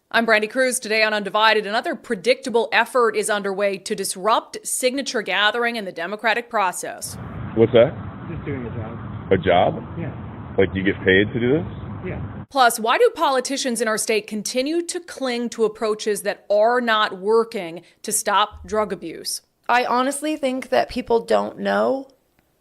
I'm Brandi Kruse. Today on Undivided, another predictable effort is underway to disrupt signature gathering in the democratic process. What's that? Just doing a job. A job? Yeah. Like you get paid to do this? Yeah. Plus, why do politicians in our state continue to cling to approaches that are not working to stop drug abuse? I honestly think that people don't know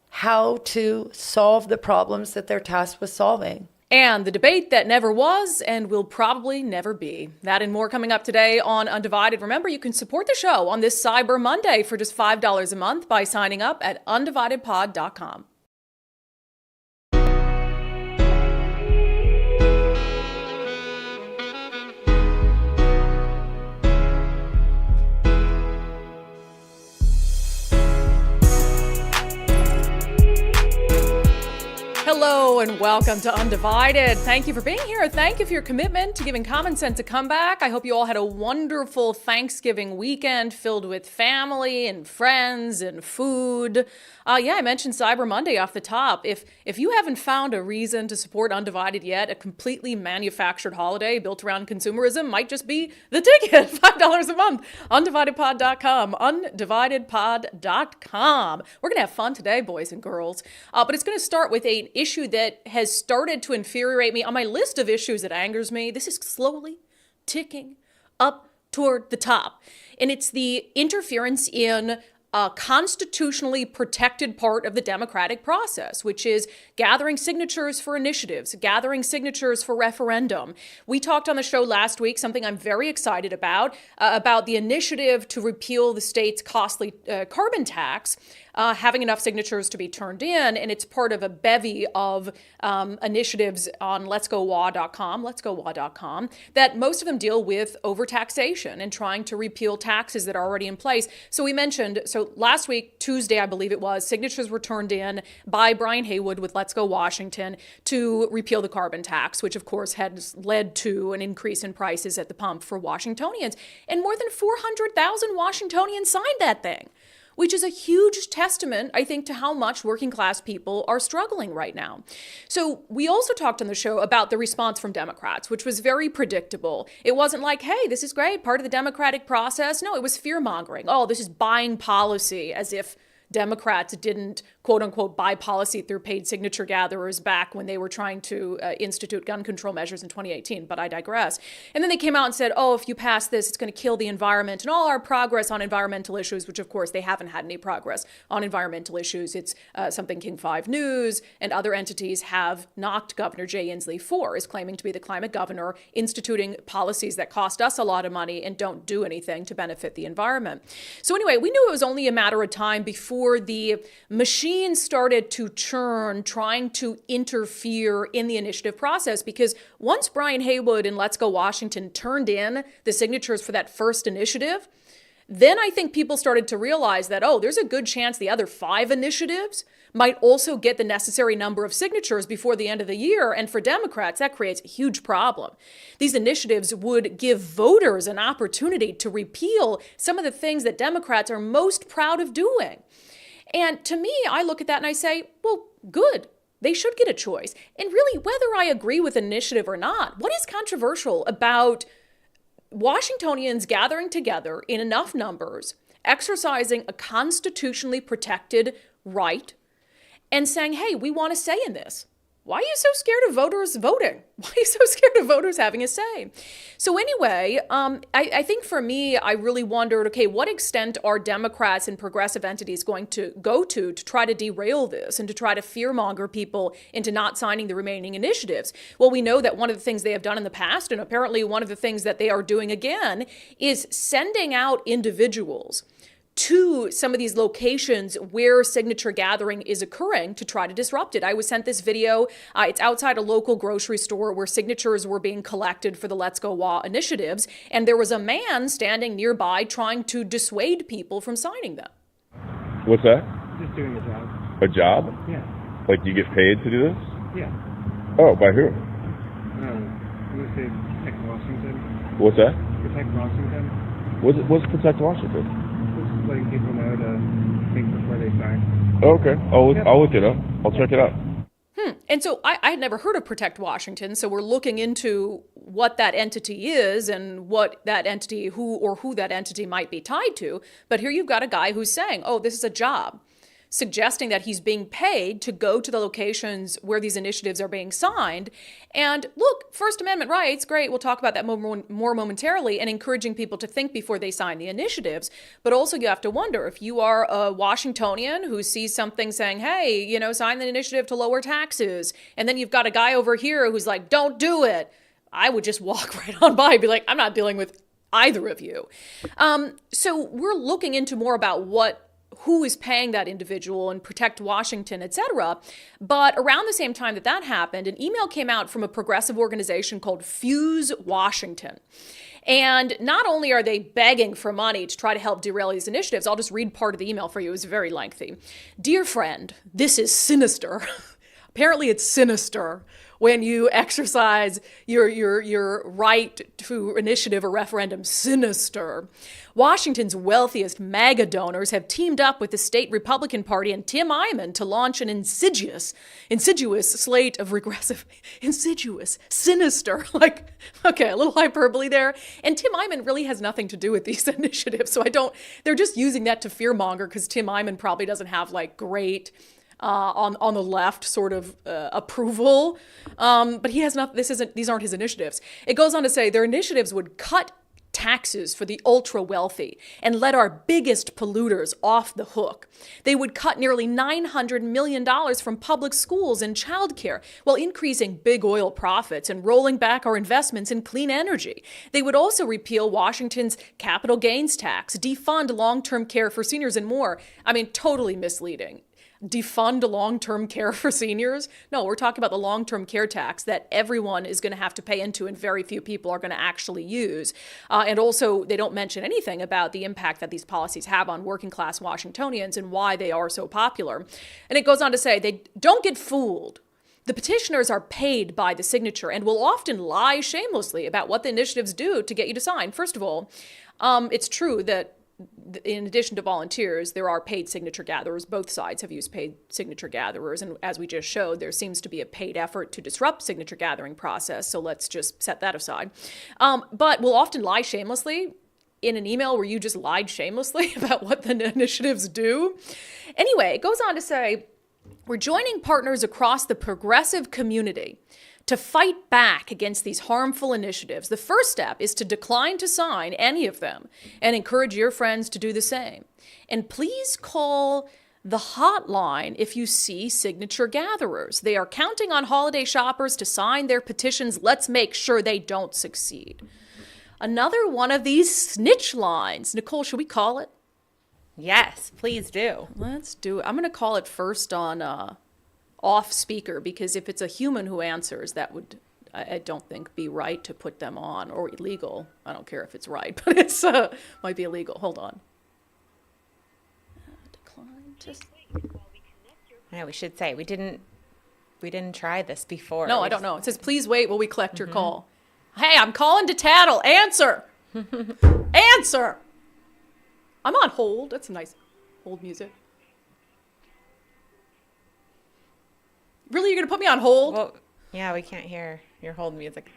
how to solve the problems that they're tasked with solving. And the debate that never was and will probably never be. That and more coming up today on Undivided. Remember, you can support the show on this Cyber Monday for just $5 a month by signing up at undividedpod.com. Hello and welcome to Undivided. Thank you for being here. Thank you for your commitment to giving common sense a comeback. I hope you all had a wonderful Thanksgiving weekend filled with family and friends and food. I mentioned Cyber Monday off the top. If you haven't found a reason to support Undivided yet, a completely manufactured holiday built around consumerism might just be the ticket. $5 a month. Undividedpod.com. Undividedpod.com. We're going to have fun today, boys and girls. But it's going to start with an issue that has started to infuriate me. On my list of issues that angers me, this is slowly ticking up toward the top. And it's the interference in a constitutionally protected part of the democratic process, which is gathering signatures for initiatives, gathering signatures for referendum. We talked on the show last week, something I'm very excited about the initiative to repeal the state's costly carbon tax. Having enough signatures to be turned in, and it's part of a bevy of initiatives on letsgowa.com, that most of them deal with overtaxation and trying to repeal taxes that are already in place. So last week, Tuesday, I believe it was, signatures were turned in by Brian Haywood with Let's Go Washington to repeal the carbon tax, which of course has led to an increase in prices at the pump for Washingtonians. And more than 400,000 Washingtonians signed that thing, which is a huge testament, I think, to how much working class people are struggling right now. So we also talked on the show about the response from Democrats, which was very predictable. It wasn't like, hey, this is great, part of the democratic process. No, it was fear-mongering. Oh, this is buying policy, as if Democrats didn't, quote unquote, buy policy through paid signature gatherers back when they were trying to institute gun control measures in 2018, but I digress. And then they came out and said, oh, if you pass this, it's going to kill the environment and all our progress on environmental issues, which of course they haven't had any progress on environmental issues. It's something King 5 News and other entities have knocked Governor Jay Inslee for, is claiming to be the climate governor, instituting policies that cost us a lot of money and don't do anything to benefit the environment. So anyway, we knew it was only a matter of time before the machine started to churn, trying to interfere in the initiative process, because once Brian Haywood and Let's Go Washington turned in the signatures for that first initiative, then I think people started to realize that, oh, there's a good chance the other 5 initiatives might also get the necessary number of signatures before the end of the year. And for Democrats, that creates a huge problem. These initiatives would give voters an opportunity to repeal some of the things that Democrats are most proud of doing. And to me, I look at that and I say, well, good. They should get a choice. And really, whether I agree with an initiative or not, what is controversial about Washingtonians gathering together in enough numbers, exercising a constitutionally protected right, and saying, hey, we want a say in this? Why are you so scared of voters voting? Why are you so scared of voters having a say? So anyway, I think for me, I really wondered, okay, what extent are Democrats and progressive entities going to go to try to derail this and to try to fearmonger people into not signing the remaining initiatives? Well, we know that one of the things they have done in the past, and apparently one of the things that they are doing again, is sending out individuals to some of these locations where signature gathering is occurring to try to disrupt it. I was sent this video. It's outside a local grocery store where signatures were being collected for the Let's Go Wa initiatives, and there was a man standing nearby trying to dissuade people from signing them. What's that? Just doing a job. A job? Yeah. Like you get paid to do this? Yeah. Oh, by who? I'm going to say Protect Washington. What's that? Protect Washington. What's Protect Washington? Letting people know to think before they sign. Okay, I'll look it up. I'll check it out. And so I had never heard of Protect Washington, so we're looking into what that entity is and what that entity, who that entity might be tied to. But here you've got a guy who's saying, oh, this is a job, suggesting that he's being paid to go to the locations where these initiatives are being signed. And look, First Amendment rights, great, we'll talk about that more momentarily, and encouraging people to think before they sign the initiatives. But also you have to wonder, if you are a Washingtonian who sees something saying, hey, sign the initiative to lower taxes, and then you've got a guy over here who's like, don't do it, I would just walk right on by and be like, I'm not dealing with either of you. So we're looking into more about who is paying that individual and Protect Washington, etc. But around the same time that happened, an email came out from a progressive organization called Fuse Washington. And not only are they begging for money to try to help derail these initiatives, I'll just read part of the email for you. It was very lengthy. Dear friend, this is sinister. Apparently it's sinister when you exercise your right to initiative or referendum. Sinister. Washington's wealthiest MAGA donors have teamed up with the state Republican Party and Tim Eyman to launch an insidious slate of sinister, okay, a little hyperbole there. And Tim Eyman really has nothing to do with these initiatives. So they're just using that to fearmonger because Tim Eyman probably doesn't have great on the left sort of approval. But he has not. These aren't his initiatives. It goes on to say their initiatives would cut taxes for the ultra wealthy and let our biggest polluters off the hook. They would cut nearly $900 million from public schools and childcare while increasing big oil profits and rolling back our investments in clean energy. They would also repeal Washington's capital gains tax, defund long-term care for seniors, and more. I mean, totally misleading. Defund long-term care for seniors? No, we're talking about the long-term care tax that everyone is going to have to pay into and very few people are going to actually use. And also, they don't mention anything about the impact that these policies have on working-class Washingtonians and why they are so popular. And it goes on to say, they don't get fooled. The petitioners are paid by the signature and will often lie shamelessly about what the initiatives do to get you to sign. First of all, it's true that in addition to volunteers, there are paid signature gatherers. Both sides have used paid signature gatherers. And as we just showed, there seems to be a paid effort to disrupt signature gathering process. So let's just set that aside. But we'll often lie shamelessly in an email where you just lied shamelessly about what the initiatives do. Anyway, it goes on to say, we're joining partners across the progressive community to fight back against these harmful initiatives. The first step is to decline to sign any of them and encourage your friends to do the same. And please call the hotline if you see signature gatherers. They are counting on holiday shoppers to sign their petitions. Let's make sure they don't succeed. Another one of these snitch lines. Nicole, should we call it? Yes, please do. Let's do it. I'm going to call it first on off speaker, because if it's a human who answers, that would, I don't think, be right to put them on, or illegal. I don't care if it's right, but it's might be illegal. Hold on. Decline. I know, we should say we didn't try this before. No, I don't know. It says, please wait while we collect your call. Hey, I'm calling to tattle. Answer. Answer. I'm on hold. That's nice hold music. Really, you're going to put me on hold? Well, yeah, we can't hear your hold music.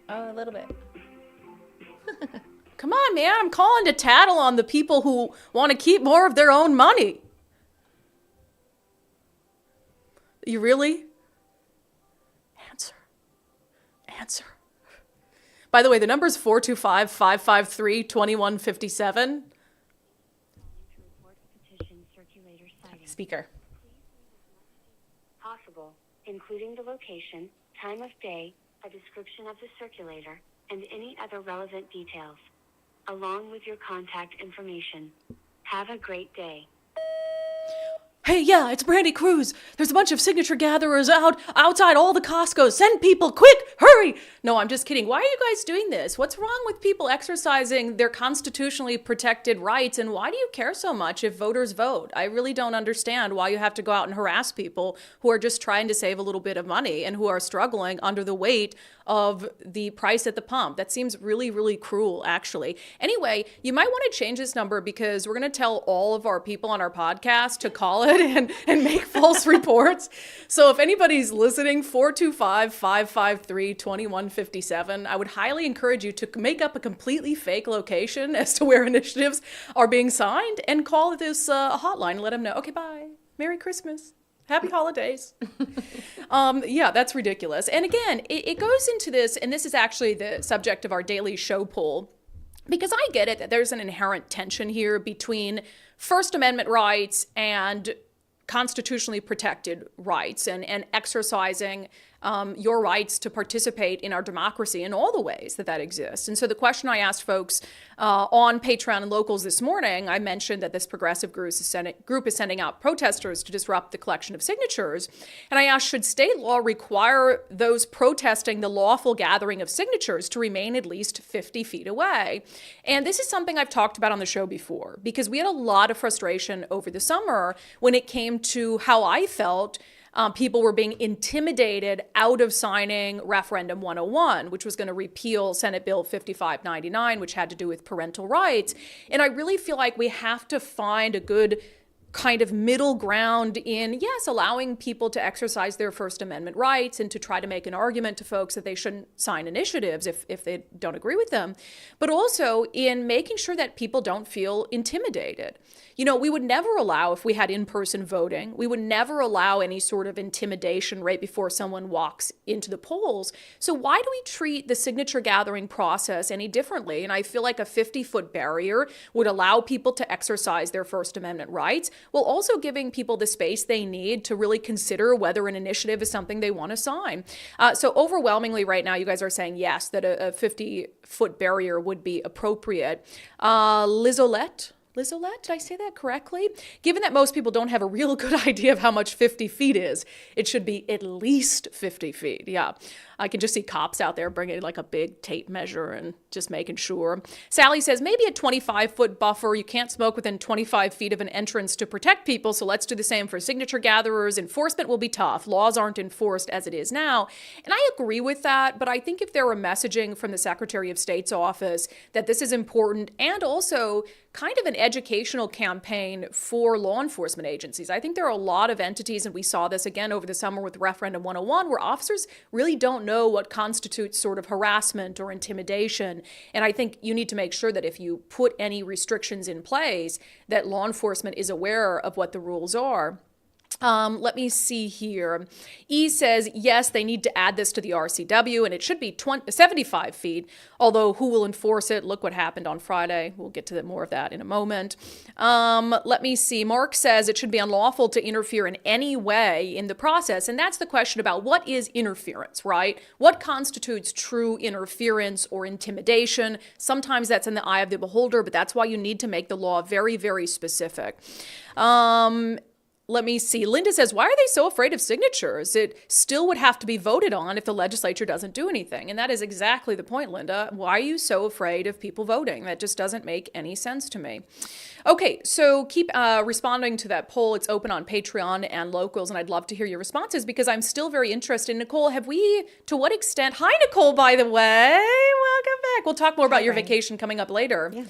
A little bit. Come on, man. I'm calling to tattle on the people who want to keep more of their own money. You really? Answer. By the way, the number is 425-553-2157. Speaker. Possible, including the location, time of day, a description of the circulator, and any other relevant details, along with your contact information. Have a great day. Hey, yeah, it's Brandi Kruse. There's a bunch of signature gatherers outside all the Costco's. Send people, quick, hurry. No, I'm just kidding. Why are you guys doing this? What's wrong with people exercising their constitutionally protected rights? And why do you care so much if voters vote? I really don't understand why you have to go out and harass people who are just trying to save a little bit of money and who are struggling under the weight of the price at the pump. That seems really, really cruel, actually. Anyway, you might want to change this number because we're going to tell all of our people on our podcast to call it ahead and make false reports. So if anybody's listening, 425-553-2157, I would highly encourage you to make up a completely fake location as to where initiatives are being signed and call this hotline and let them know, okay, bye. Merry Christmas. Happy holidays. Yeah, that's ridiculous. And again, it goes into this, and this is actually the subject of our daily show poll, because I get it that there's an inherent tension here between First Amendment rights and constitutionally protected rights and exercising your rights to participate in our democracy in all the ways that exists. And so the question I asked folks on Patreon and Locals this morning, I mentioned that this progressive group is sending out protesters to disrupt the collection of signatures. And I asked, should state law require those protesting the lawful gathering of signatures to remain at least 50 feet away? And this is something I've talked about on the show before, because we had a lot of frustration over the summer when it came to how I felt people were being intimidated out of signing Referendum 101, which was going to repeal Senate Bill 5599, which had to do with parental rights. And I really feel like we have to find a good kind of middle ground in, yes, allowing people to exercise their First Amendment rights and to try to make an argument to folks that they shouldn't sign initiatives if they don't agree with them, but also in making sure that people don't feel intimidated. You know, we would never allow, if we had in-person voting, we would never allow any sort of intimidation right before someone walks into the polls. So why do we treat the signature gathering process any differently? And I feel like a 50-foot barrier would allow people to exercise their First Amendment rights, while also giving people the space they need to really consider whether an initiative is something they want to sign. So overwhelmingly right now, you guys are saying yes, that a 50-foot barrier would be appropriate. Lizolette, did I say that correctly? Given that most people don't have a real good idea of how much 50 feet is, it should be at least 50 feet. Yeah, I can just see cops out there bringing like a big tape measure and just making sure. Sally says, maybe a 25-foot buffer. You can't smoke within 25 feet of an entrance to protect people, so let's do the same for signature gatherers. Enforcement will be tough. Laws aren't enforced as it is now. And I agree with that, but I think if there were messaging from the Secretary of State's office that this is important, and also kind of an educational campaign for law enforcement agencies. I think there are a lot of entities, and we saw this again over the summer with Referendum 101, where officers really don't know what constitutes sort of harassment or intimidation. And I think you need to make sure that if you put any restrictions in place, that law enforcement is aware of what the rules are. Let me see here. E says, yes, they need to add this to the RCW, and it should be 75 feet, although who will enforce it? Look what happened on Friday. We'll get to more of that in a moment. Let me see. Mark says it should be unlawful to interfere in any way in the process, and that's the question about what is interference, right? What constitutes true interference or intimidation? Sometimes that's in the eye of the beholder, but that's why you need to make the law very, very specific. Let me see. Linda says, why are they so afraid of signatures? It still would have to be voted on if the legislature doesn't do anything. And that is exactly the point, Linda. Why are you so afraid of people voting? That just doesn't make any sense to me. Okay, so keep responding to that poll. It's open on Patreon and Locals, and I'd love to hear your responses because I'm still very interested. Nicole, to what extent? Hi, Nicole, by the way. Welcome back. We'll talk more about your vacation coming up later. Yeah.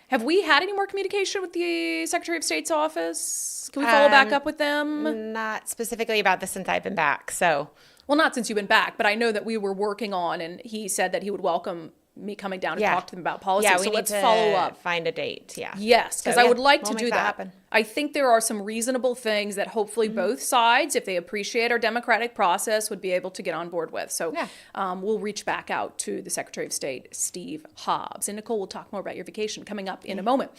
Have we had any more communication with the Secretary of State's office? Can we follow back up with them? Not specifically about this since I've been back, so. Well, not since you've been back, but I know that we were working on, and he said that he would welcome me coming down to talk to them about policy. Yeah, so let's follow up. Find a date, yeah. Yes, because I would like to do that. Happen. I think there are some reasonable things that hopefully both sides, if they appreciate our democratic process, would be able to get on board with. So we'll reach back out to the Secretary of State, Steve Hobbs. And Nicole, we'll talk more about your vacation coming up in a moment.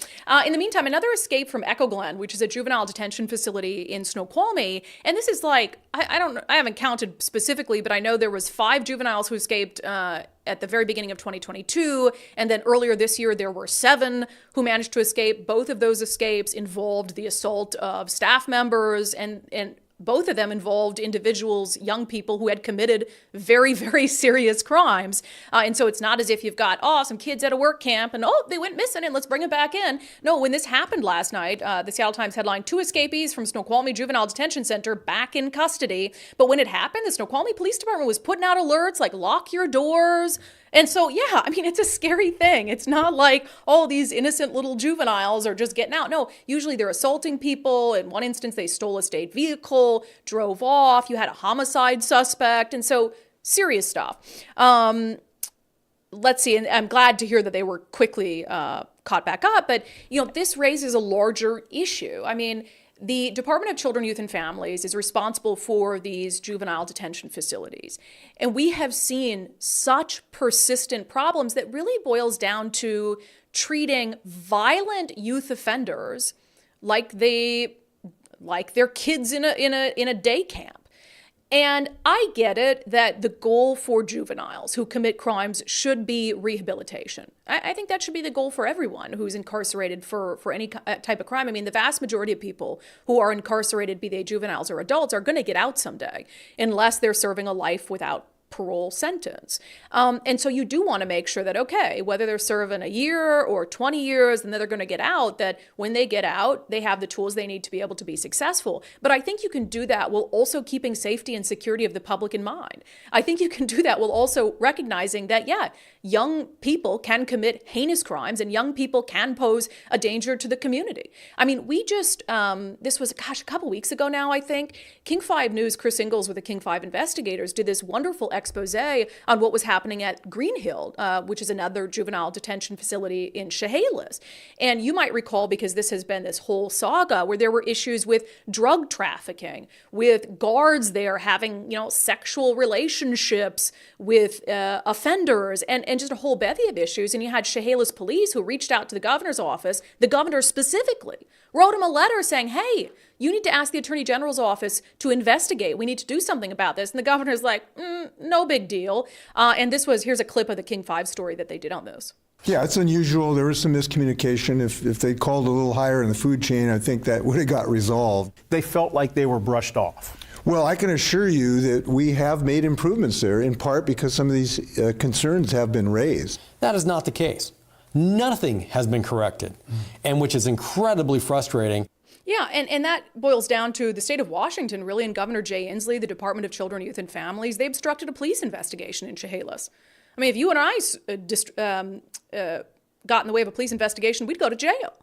In the meantime, another escape from Echo Glen, which is a juvenile detention facility in Snoqualmie. And this is like, I haven't counted specifically, but I know there was 5 juveniles who escaped at the very beginning of 2022. And then earlier this year, there were 7 who managed to escape. Both of those escapes involved the assault of staff members, and both of them involved individuals, young people who had committed very, very serious crimes. And so it's not as if you've got, some kids at a work camp and, they went missing and let's bring them back in. No, when this happened last night, the Seattle Times headline, 2 escapees from Snoqualmie Juvenile Detention Center back in custody. But when it happened, the Snoqualmie Police Department was putting out alerts like lock your doors, And so, yeah, I mean, it's a scary thing. It's not like, oh, these innocent little juveniles are just getting out. No, usually they're assaulting people. In one instance, they stole a state vehicle, drove off. You had a homicide suspect. And so, serious stuff. Let's see. And I'm glad to hear that they were quickly caught back up. But, this raises a larger issue. I mean, the Department of Children, Youth, and Families is responsible for these juvenile detention facilities. And we have seen such persistent problems that really boils down to treating violent youth offenders like they're kids in a day camp. And I get it that the goal for juveniles who commit crimes should be rehabilitation. I think that should be the goal for everyone who's incarcerated for any type of crime. I mean, the vast majority of people who are incarcerated, be they juveniles or adults, are going to get out someday unless they're serving a life without parole sentence. And so you do want to make sure that, okay, whether they're serving a year or 20 years and then they're going to get out, that when they get out, they have the tools they need to be able to be successful. But I think you can do that while also keeping safety and security of the public in mind. I think you can do that while also recognizing that, yeah, young people can commit heinous crimes and young people can pose a danger to the community. I mean, we just, this was, a couple weeks ago now, I think, King 5 News, Chris Ingalls with the King 5 investigators did this wonderful expose on what was happening at Green Hill, which is another juvenile detention facility in Chehalis. And you might recall, because this has been this whole saga where there were issues with drug trafficking, with guards there having, sexual relationships with offenders, and just a whole bevy of issues. And you had Chehalis police who reached out to the governor's office. The governor specifically wrote him a letter saying, hey, you need to ask the Attorney General's office to investigate. We need to do something about this. And the governor's like, no big deal. And here's a clip of the King 5 story that they did on this. Yeah, it's unusual. There was some miscommunication. If they'd called a little higher in the food chain, I think that would have got resolved. They felt like they were brushed off. Well, I can assure you that we have made improvements there, in part because some of these concerns have been raised. That is not the case. Nothing has been corrected, and which is incredibly frustrating. Yeah, and that boils down to the state of Washington, really, and Governor Jay Inslee, the Department of Children, Youth, and Families. They obstructed a police investigation in Chehalis. I mean, if you and I got in the way of a police investigation, we'd go to jail.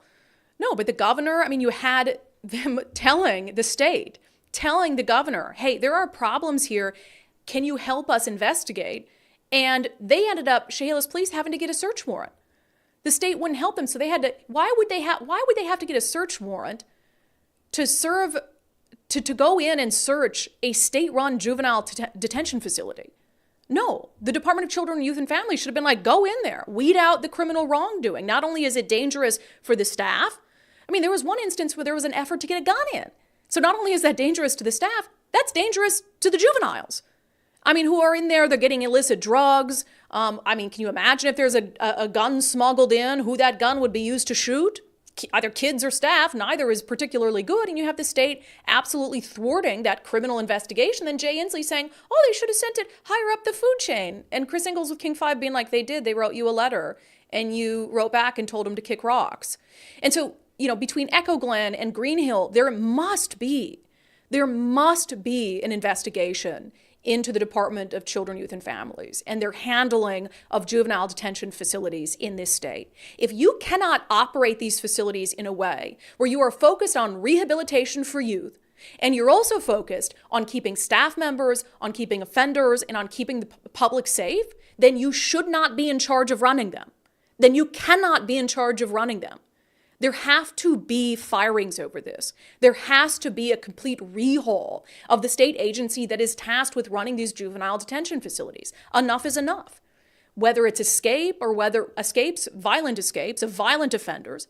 No, but the governor, I mean, you had them telling the governor, hey, there are problems here. Can you help us investigate? And they ended up, Chehalis police, having to get a search warrant. The state wouldn't help them, so they had to. Why would they have to get a search warrant to go in and search a state-run juvenile detention facility? No, the Department of Children, Youth, and Families should have been like, go in there, weed out the criminal wrongdoing. Not only is it dangerous for the staff, I mean, there was one instance where there was an effort to get a gun in. So not only is that dangerous to the staff, that's dangerous to the juveniles. I mean, who are in there, they're getting illicit drugs. I mean, can you imagine if there's a gun smuggled in, who that gun would be used to shoot? Either kids or staff, neither is particularly good. And you have the state absolutely thwarting that criminal investigation. Then Jay Inslee saying, oh, they should have sent it higher up the food chain. And Chris Ingalls with King 5 being like, they did. They wrote you a letter and you wrote back and told them to kick rocks. And so, between Echo Glen and Green Hill, there must be an investigation into the Department of Children, Youth, and Families and their handling of juvenile detention facilities in this state. If you cannot operate these facilities in a way where you are focused on rehabilitation for youth, and you're also focused on keeping staff members, on keeping offenders, and on keeping the public safe, then you should not be in charge of running them. Then you cannot be in charge of running them. There have to be firings over this. There has to be a complete rehaul of the state agency that is tasked with running these juvenile detention facilities. Enough is enough. Whether it's violent escapes of violent offenders,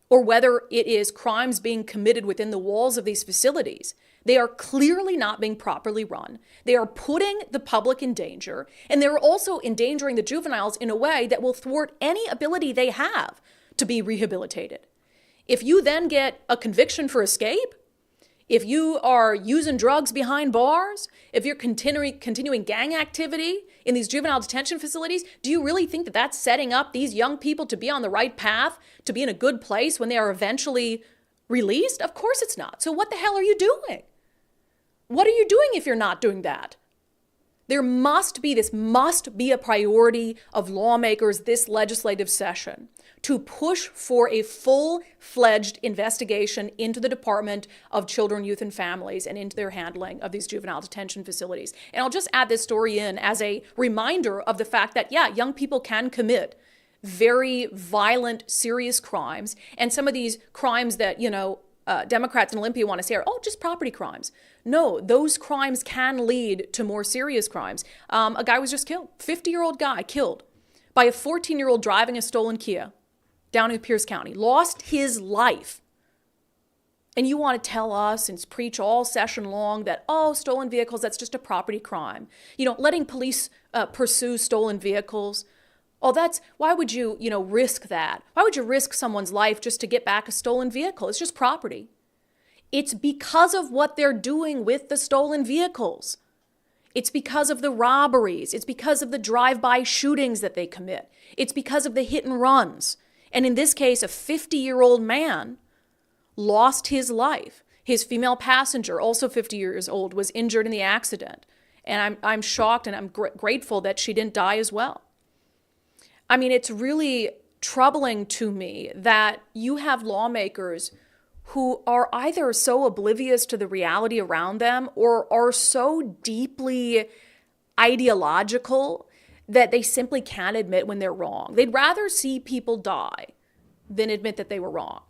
or whether it is crimes being committed within the walls of these facilities, they are clearly not being properly run. They are putting the public in danger, and they're also endangering the juveniles in a way that will thwart any ability they have to be rehabilitated. If you then get a conviction for escape, if you are using drugs behind bars, if you're continuing gang activity in these juvenile detention facilities, do you really think that that's setting up these young people to be on the right path, to be in a good place when they are eventually released? Of course it's not. So what the hell are you doing? What are you doing if you're not doing that? This must be a priority of lawmakers this legislative session, to push for a full-fledged investigation into the Department of Children, Youth, and Families and into their handling of these juvenile detention facilities. And I'll just add this story in as a reminder of the fact that, yeah, young people can commit very violent, serious crimes. And some of these crimes that, Democrats and Olympia want to say are, just property crimes. No, those crimes can lead to more serious crimes. A guy was just killed, 50-year-old guy killed by a 14-year-old driving a stolen Kia down in Pierce County, lost his life. And you want to tell us and preach all session long that, stolen vehicles, that's just a property crime. Letting police pursue stolen vehicles. Why would you, risk that? Why would you risk someone's life just to get back a stolen vehicle? It's just property. It's because of what they're doing with the stolen vehicles. It's because of the robberies. It's because of the drive-by shootings that they commit. It's because of the hit and runs. And in this case, a 50-year-old man lost his life. His female passenger, also 50 years old, was injured in the accident. And I'm shocked and I'm grateful that she didn't die as well. I mean, it's really troubling to me that you have lawmakers who are either so oblivious to the reality around them or are so deeply ideological that they simply can't admit when they're wrong. They'd rather see people die than admit that they were wrong.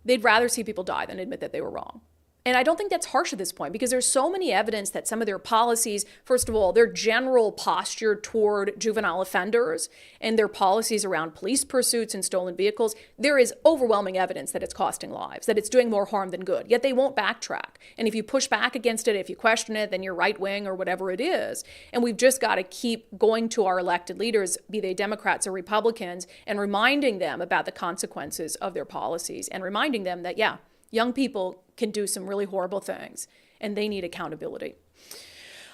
They'd rather see people die than admit that they were wrong. And I don't think that's harsh at this point because there's so many evidence that some of their policies, first of all, their general posture toward juvenile offenders and their policies around police pursuits and stolen vehicles, there is overwhelming evidence that it's costing lives, that it's doing more harm than good. Yet they won't backtrack. And if you push back against it, if you question it, then you're right wing or whatever it is. And we've just got to keep going to our elected leaders, be they Democrats or Republicans, and reminding them about the consequences of their policies and reminding them that, yeah, young people can do some really horrible things, and they need accountability.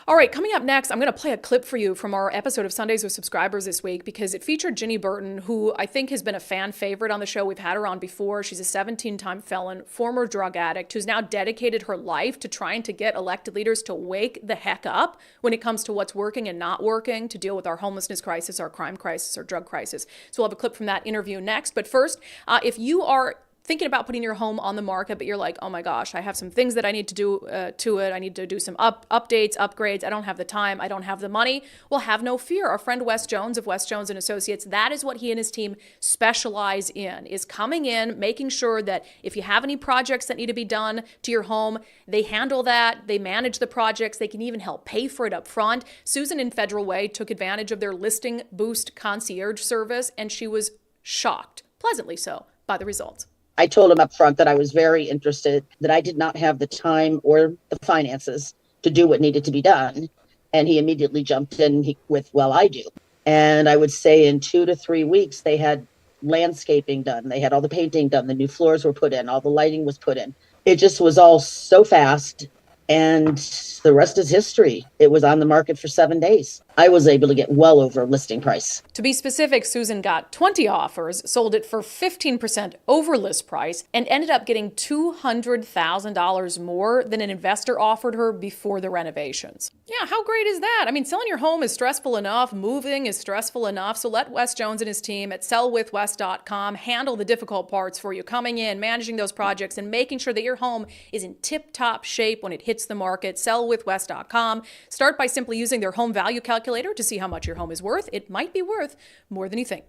All right, coming up next, I'm going to play a clip for you from our episode of Sundays with Subscribers this week because it featured Ginny Burton, who I think has been a fan favorite on the show. We've had her on before. She's a 17-time felon, former drug addict, who's now dedicated her life to trying to get elected leaders to wake the heck up when it comes to what's working and not working to deal with our homelessness crisis, our crime crisis, our drug crisis. So we'll have a clip from that interview next. But first, if you are thinking about putting your home on the market, but you're like, oh my gosh, I have some things that I need to do to it. I need to do some updates, upgrades. I don't have the time. I don't have the money. Well, have no fear. Our friend Wes Jones of Wes Jones & Associates, that is what he and his team specialize in, is coming in, making sure that if you have any projects that need to be done to your home, they handle that. They manage the projects. They can even help pay for it up front. Susan in Federal Way took advantage of their Listing Boost concierge service, and she was shocked, pleasantly so, by the results. I told him up front that I was very interested, that I did not have the time or the finances to do what needed to be done. And he immediately jumped in with, well, I do. And I would say in 2 to 3 weeks, they had landscaping done. They had all the painting done. The new floors were put in. All the lighting was put in. It just was all so fast. And the rest is history. It was on the market for 7 days. I was able to get well over listing price. To be specific, Susan got 20 offers, sold it for 15% over list price, and ended up getting $200,000 more than an investor offered her before the renovations. Yeah, how great is that? I mean, selling your home is stressful enough. Moving is stressful enough. So let Wes Jones and his team at sellwithwes.com handle the difficult parts for you, coming in, managing those projects, and making sure that your home is in tip-top shape when it hits the market. Sellwithwes.com. Start by simply using their home value calculator to see how much your home is worth. It might be worth more than you think.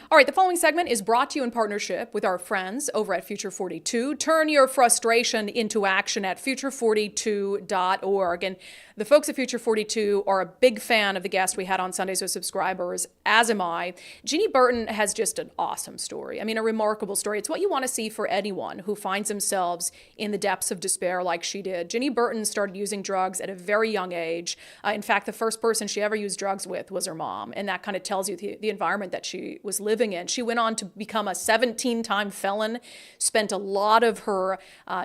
All right, the following segment is brought to you in partnership with our friends over at Future 42. Turn your frustration into action at future42.org. And the folks at Future 42 are a big fan of the guest we had on Sundays with Subscribers, as am I. Ginny Burton has just an awesome story. I mean, a remarkable story. It's what you want to see for anyone who finds themselves in the depths of despair like she did. Ginny Burton started using drugs at a very young age. In fact, the first person she ever used drugs with was her mom. And that kind of tells you the environment that she was living living in. She went on to become a 17-time felon, spent a lot of her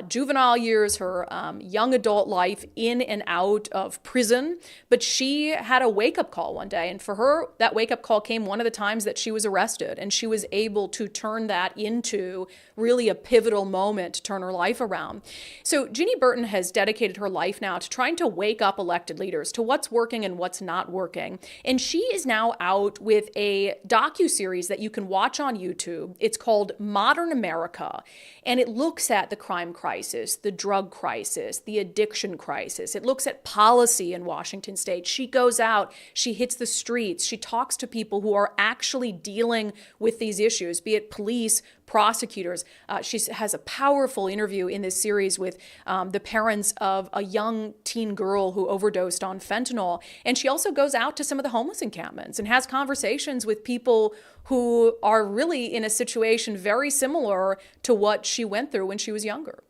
juvenile years, her young adult life in and out of prison. But she had a wake-up call one day. And for her, that wake-up call came one of the times that she was arrested. And she was able to turn that into really a pivotal moment to turn her life around. So Ginny Burton has dedicated her life now to trying to wake up elected leaders to what's working and what's not working. And she is now out with a docuseries that you can watch on YouTube. It's called Modern America, and it looks at the crime crisis, the drug crisis, the addiction crisis. It looks at policy in Washington state. She goes out, she hits the streets, she talks to people who are actually dealing with these issues, be it police, prosecutors. She has a powerful interview in this series with the parents of a young teen girl who overdosed on fentanyl. And she also goes out to some of the homeless encampments and has conversations with people who are really in a situation very similar to what she went through when she was younger.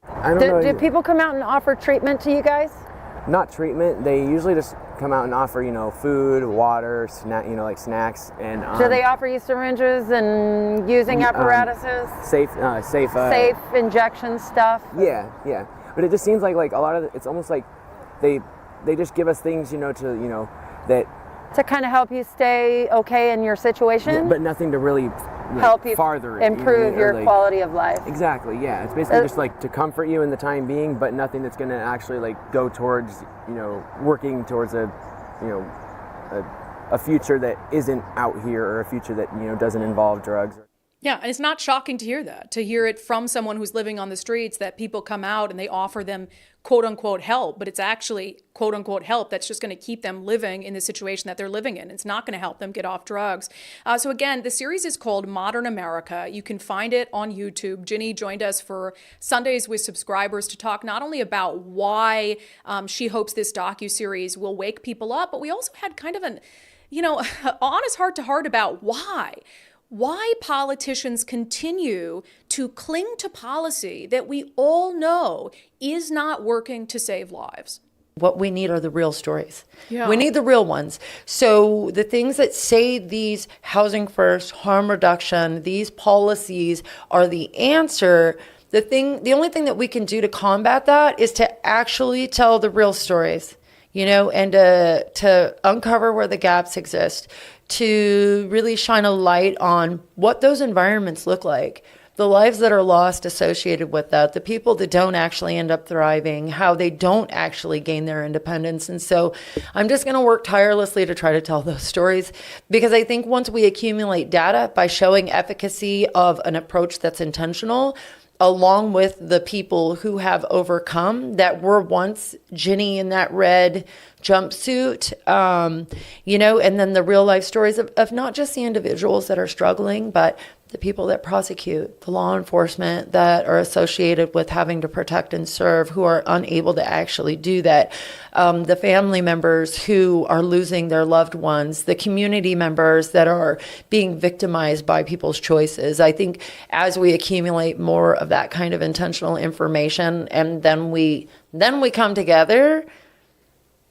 I don't know. Do people come out and offer treatment to you guys? Not treatment. They usually just come out and offer, food, water, like snacks, and do they offer you syringes and using apparatuses? Safe injection stuff. Yeah. But it just seems like a lot of it's almost like they just give us things, that to kind of help you stay okay in your situation. Yeah, but nothing to really help you farther improve your quality of life. Exactly. Yeah. It's basically just to comfort you in the time being, but nothing that's going to actually go towards working towards a future that isn't out here, or a future that doesn't involve drugs. Yeah, and it's not shocking to hear it from someone who's living on the streets, that people come out and they offer them quote unquote help, but it's actually quote unquote help that's just going to keep them living in the situation that they're living in. It's not going to help them get off drugs. So again, the series is called Modern America. You can find it on YouTube. Ginny joined us for Sundays with Subscribers to talk not only about why she hopes this docuseries will wake people up, but we also had kind of an, honest heart-to-heart about why politicians continue to cling to policy that we all know is not working to save lives. What we need are the real stories. Yeah. We need the real ones. So the things that say these housing first, harm reduction, these policies are the answer. The only thing that we can do to combat that is to actually tell the real stories, and to uncover where the gaps exist, to really shine a light on what those environments look like, the lives that are lost associated with that, the people that don't actually end up thriving, how they don't actually gain their independence. And so I'm just going to work tirelessly to try to tell those stories, because I think once we accumulate data by showing efficacy of an approach that's intentional, along with the people who have overcome that were once Ginny in that red jumpsuit, and then the real life stories of not just the individuals that are struggling, but the people that prosecute, the law enforcement that are associated with having to protect and serve, who are unable to actually do that, the family members who are losing their loved ones, the community members that are being victimized by people's choices. I think as we accumulate more of that kind of intentional information, and then we come together,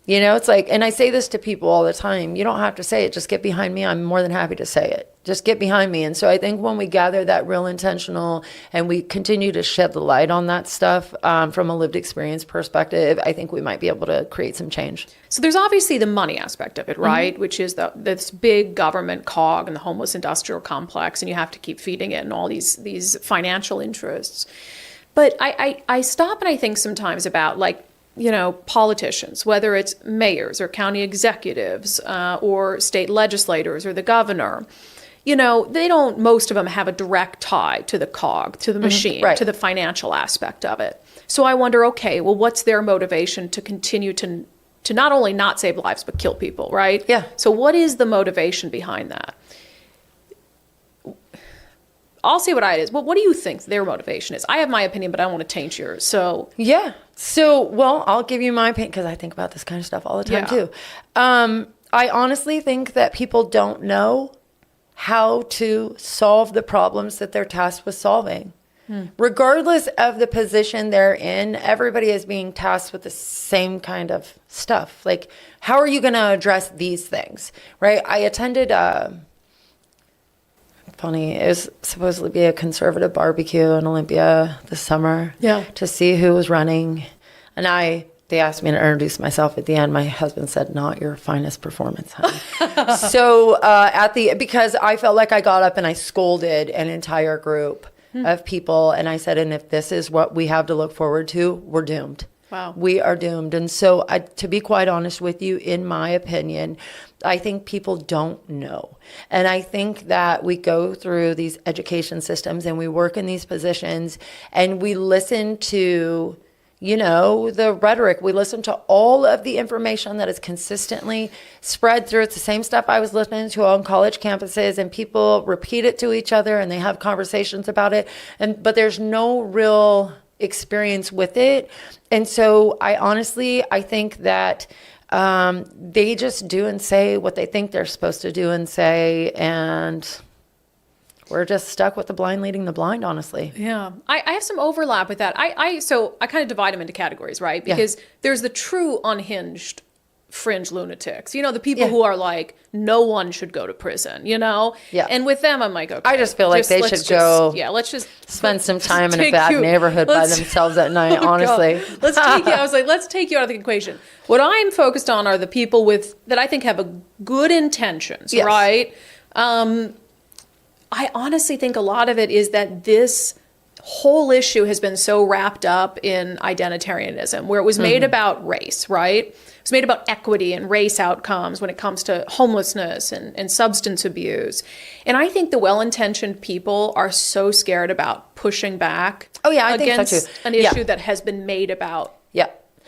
it's like, and I say this to people all the time, you don't have to say it, just get behind me. I'm more than happy to say it. Just get behind me. And so I think when we gather that real intentional and we continue to shed the light on that stuff from a lived experience perspective, I think we might be able to create some change. So there's obviously the money aspect of it, right? Mm-hmm. Which is this big government cog and the homeless industrial complex, and you have to keep feeding it and all these financial interests. But I stop and I think sometimes about politicians, whether it's mayors or county executives or state legislators or the governor, most of them have a direct tie to the cog, to the machine, right, to the financial aspect of it. So I wonder, okay, well, what's their motivation to continue to not only not save lives, but kill people, right? Yeah. So what is the motivation behind that? I'll say what it is. Well, what do you think their motivation is? I have my opinion, but I don't want to taint yours. So yeah. So, well, I'll give you my opinion, because I think about this kind of stuff all the time too. I honestly think that people don't know how to solve the problems that they're tasked with solving. Regardless of the position they're in, everybody is being tasked with the same kind of stuff. Like, how are you going to address these things, right? I attended funny. It was supposed to be a conservative barbecue in Olympia this summer. Yeah. To see who was running. And they asked me to introduce myself at the end. My husband said, "Not your finest performance, honey." So because I felt like I got up and I scolded an entire group of people. And I said, and if this is what we have to look forward to, we're doomed. Wow. We are doomed. And so to be quite honest with you, in my opinion, I think people don't know. And I think that we go through these education systems and we work in these positions and we listen to, the rhetoric. We listen to all of the information that is consistently spread through. It's the same stuff I was listening to on college campuses, and people repeat it to each other and they have conversations about it. But there's no real experience with it. And so I think that they just do and say what they think they're supposed to do and say, and we're just stuck with the blind leading the blind, honestly. Yeah. I have some overlap with that. So I kind of divide them into categories, right? Because there's the true unhinged fringe lunatics, the people who are like, no one should go to prison, Yeah. And with them, I'm like, okay. I just feel like they should go. Yeah, let's just spend some time in a bad neighborhood by themselves at night, honestly. Let's take you out of the equation. What I'm focused on are the people that I think have a good intentions, right? I honestly think a lot of it is that this whole issue has been so wrapped up in identitarianism, where it was made about race, right? It was made about equity and race outcomes when it comes to homelessness and substance abuse. And I think the well-intentioned people are so scared about pushing back against an issue that has been made about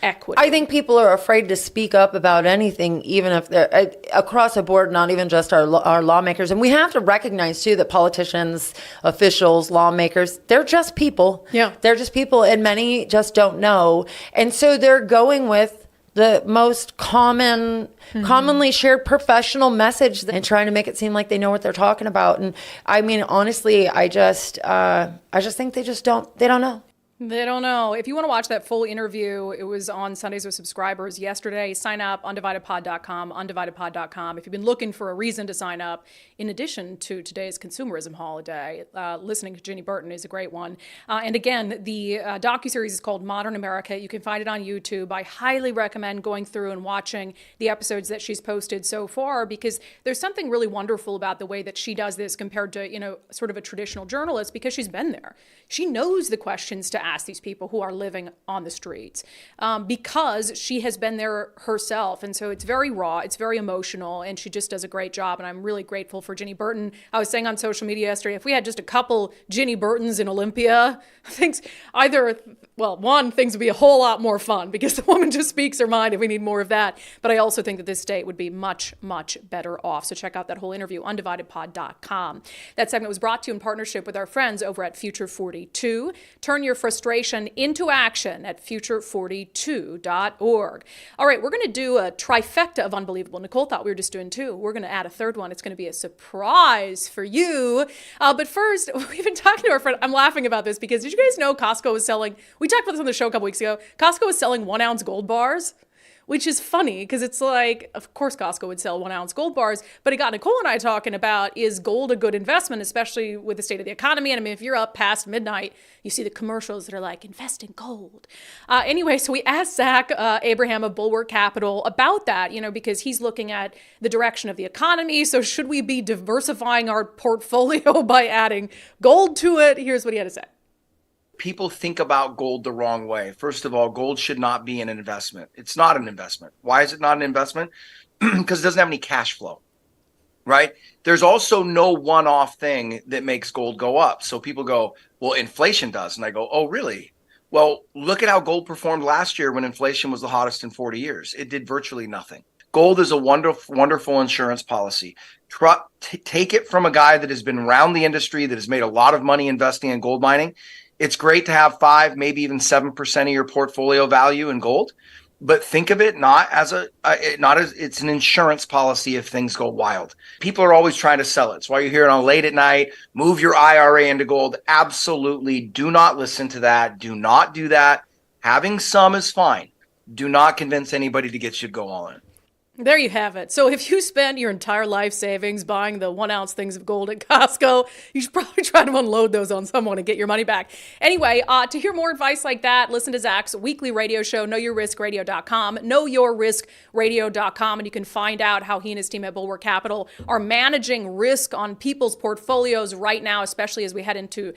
equity. I think people are afraid to speak up about anything, even if they're across the board, not even just our lawmakers. And we have to recognize, too, that politicians, officials, lawmakers, they're just people. Yeah. They're just people, and many just don't know. And so they're going with the most commonly shared professional message and trying to make it seem like they know what they're talking about. And I mean, honestly, I just think they don't know. They don't know. If you want to watch that full interview, it was on Sundays with Subscribers yesterday. Sign up, undividedpod.com, undividedpod.com. If you've been looking for a reason to sign up, in addition to today's consumerism holiday, listening to Ginny Burton is a great one. And again, the docuseries is called Modern America. You can find it on YouTube. I highly recommend going through and watching the episodes that she's posted so far, because there's something really wonderful about the way that she does this compared to, sort of a traditional journalist, because she's been there. She knows the questions to ask these people who are living on the streets, because she has been there herself. And so it's very raw, it's very emotional, and she just does a great job. And I'm really grateful for Ginny Burton. I was saying on social media yesterday, if we had just a couple Ginny Burtons in Olympia, things would be a whole lot more fun, because the woman just speaks her mind, and we need more of that. But I also think that this state would be much, much better off. So check out that whole interview, undividedpod.com. That segment was brought to you in partnership with our friends over at Future 42. Turn your frustration into action at future42.org. All right, we're going to do a trifecta of unbelievable. Nicole thought we were just doing two. We're going to add a third one. It's going to be a surprise for you. But first, we've been talking to our friend. I'm laughing about this because did you guys know Costco was selling, we talked about this on the show a couple weeks ago, Costco was selling 1 ounce gold bars, which is funny because it's like, of course Costco would sell 1 ounce gold bars, but it got Nicole and I talking about, is gold a good investment, especially with the state of the economy? And I mean, if you're up past midnight, you see the commercials that are like, invest in gold. Anyway, so we asked Zach Abraham of Bulwark Capital about that, because he's looking at the direction of the economy. So should we be diversifying our portfolio by adding gold to it? Here's what he had to say. People think about gold the wrong way. First of all, gold should not be an investment. It's not an investment. Why is it not an investment? Because it doesn't have any cash flow, right? There's also no one-off thing that makes gold go up. So people go, well, inflation does. And I go, oh, really? Well, look at how gold performed last year when inflation was the hottest in 40 years. It did virtually nothing. Gold is a wonderful insurance policy. Take it from a guy that has been around the industry, that has made a lot of money investing in gold mining. It's great to have 5, maybe even 7% of your portfolio value in gold, but think of it not as it's an insurance policy if things go wild. People are always trying to sell it. It's why you hear it on late at night, move your IRA into gold. Absolutely do not listen to that. Do not do that. Having some is fine. Do not convince anybody to get you to go all in. There you have it. So if you spend your entire life savings buying the 1 ounce things of gold at Costco, you should probably try to unload those on someone and get your money back. Anyway, to hear more advice like that, listen to Zach's weekly radio show, knowyourriskradio.com, knowyourriskradio.com, and you can find out how he and his team at Bulwark Capital are managing risk on people's portfolios right now, especially as we head into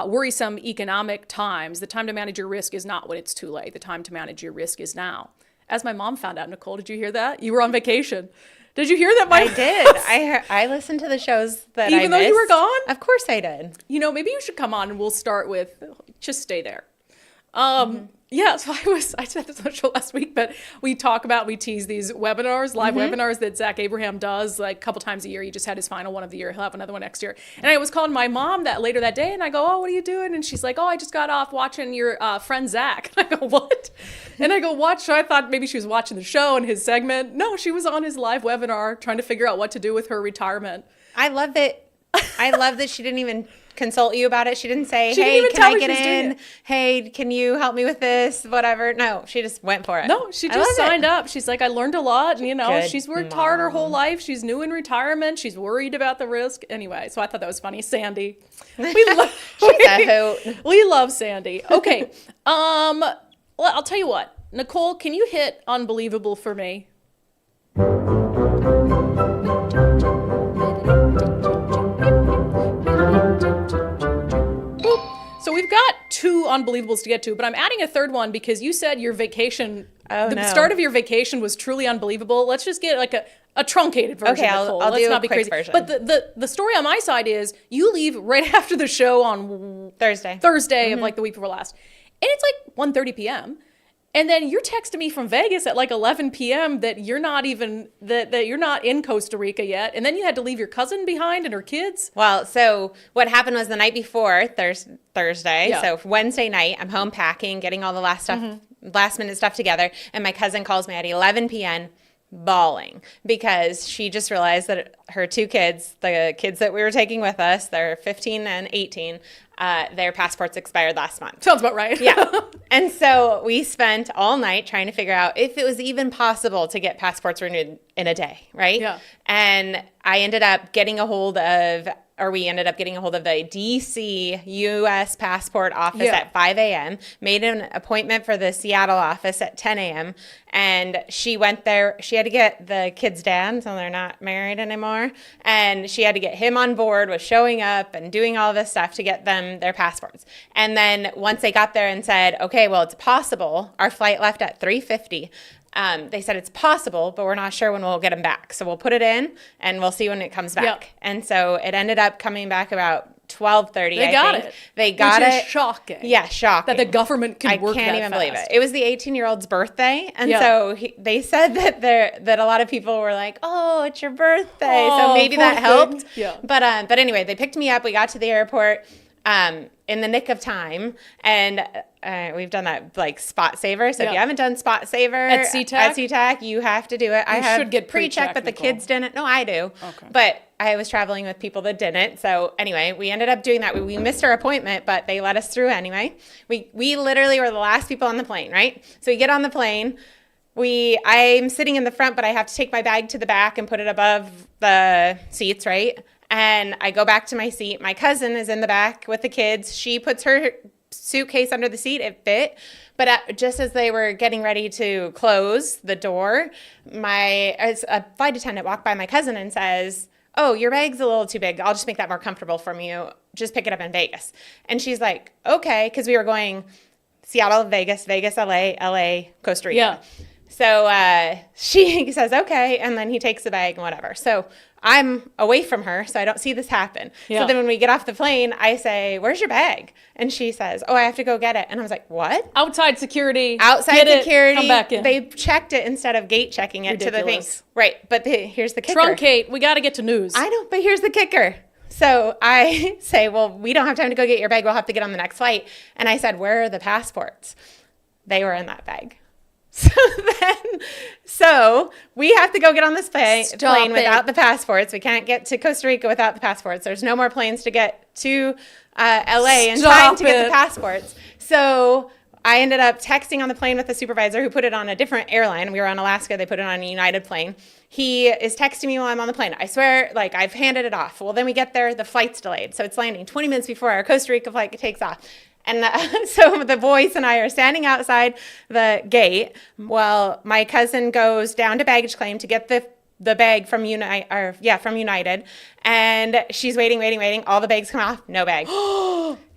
worrisome economic times. The time to manage your risk is not when it's too late. The time to manage your risk is now. As my mom found out, Nicole, did you hear that? You were on vacation. Did you hear that? I did. I listened to the shows that Even though you were gone? Of course I did. You know, maybe you should come on and we'll start with, just stay there. Yeah, so I said this on the show last week, but we tease these webinars, live webinars that Zach Abraham does like a couple times a year. He just had his final one of the year. He'll have another one next year. And I was calling my mom later that day and I go, oh, what are you doing? And she's like, oh, I just got off watching your friend Zach. And I go, what? And I go, watch. So I thought maybe she was watching the show and his segment. No, she was on his live webinar trying to figure out what to do with her retirement. I love it. I love that she didn't even consult you about it. She didn't say, hey, can I get in? Hey, can you help me with this? Whatever. No, she just went for it. No, she just signed up. She's like, I learned a lot. And, she's worked hard her whole life. She's new in retirement. She's worried about the risk. Anyway, so I thought that was funny. Sandy. She's a hoot. We love Sandy. Okay. Well, I'll tell you what. Nicole, can you hit unbelievable for me? So we've got 2 unbelievables to get to, but I'm adding a third one because you said your vacation, start of your vacation was truly unbelievable. Let's just get like a truncated version. Okay, I'll do a quick version. But the story on my side is you leave right after the show on Thursday of like the week before last. And it's like 1:30 p.m. And then you're texting me from Vegas at like 11 p.m. that you're not even that you're not in Costa Rica yet, and then you had to leave your cousin behind and her kids. Well, so what happened was the night before Thursday. Yeah. So Wednesday night, I'm home packing, getting all the last minute stuff together, and my cousin calls me at 11 p.m. bawling because she just realized that her 2 kids, the kids that we were taking with us, they're 15 and 18. Their passports expired last month. Sounds about right. Yeah. And so we spent all night trying to figure out if it was even possible to get passports renewed in a day, right? Yeah. And we ended up getting a hold of the DC U.S. passport office at 5 a.m., made an appointment for the Seattle office at 10 a.m., and she went there. She had to get the kids' dad, so they're not married anymore, and she had to get him on board with showing up and doing all this stuff to get them their passports. And then once they got there and said, okay, well, it's possible. Our flight left at 3:50. They said it's possible, but we're not sure when we'll get them back. So we'll put it in and we'll see when it comes back. Yep. And so it ended up coming back about 12:30. They got it. They got Which it. Is shocking. Yeah, shocking. That the government can work that I can't even fast. believe it. It was the 18-year-old's birthday, and so they said that a lot of people were like, "Oh, it's your birthday," so maybe that helped. Yeah. But anyway, they picked me up. We got to the airport in the nick of time, and we've done that like Spot Saver. So if you haven't done Spot Saver at SeaTac, you have to do it. I should get pre-check, but the kids didn't. No, I do. Okay. But I was traveling with people that didn't. So anyway, we ended up doing that. We missed our appointment, but they let us through anyway. We literally were the last people on the plane, right? So we get on the plane. I'm sitting in the front, but I have to take my bag to the back and put it above the seats, right? And I go back to my seat. My cousin is in the back with the kids. She puts her suitcase under the seat. It fit. But just as they were getting ready to close the door, a flight attendant walked by my cousin and says, "Oh, your bag's a little too big. I'll just make that more comfortable for you. Just pick it up in Vegas." And she's like, "Okay," because we were going Seattle, Vegas, LA, LA, Costa Rica. Yeah. So she says, "Okay," and then he takes the bag and whatever. So I'm away from her, so I don't see this happen. Yeah. So then when we get off the plane, I say, "Where's your bag?" And she says, "Oh, I have to go get it." And I was like, "What?" Outside security. Outside security. Come back in. They checked it instead of gate checking it to the thing. Right, but here's the kicker. Truncate. We got to get to news. I know, but here's the kicker. So I say, "Well, we don't have time to go get your bag. We'll have to get on the next flight." And I said, "Where are the passports?" They were in that bag. So we have to go get on this plane without the passports. We can't get to Costa Rica without the passports. There's no more planes to get to LA in time to get the passports. So I ended up texting on the plane with the supervisor who put it on a different airline. We were on Alaska. They put it on a United plane. He is texting me while I'm on the plane. I swear, like, I've handed it off. Well, then we get there. The flight's delayed. So it's landing 20 minutes before our Costa Rica flight takes off. And so the boys and I are standing outside the gate while my cousin goes down to baggage claim to get the bag from United. And she's waiting. All the bags come off. No bag.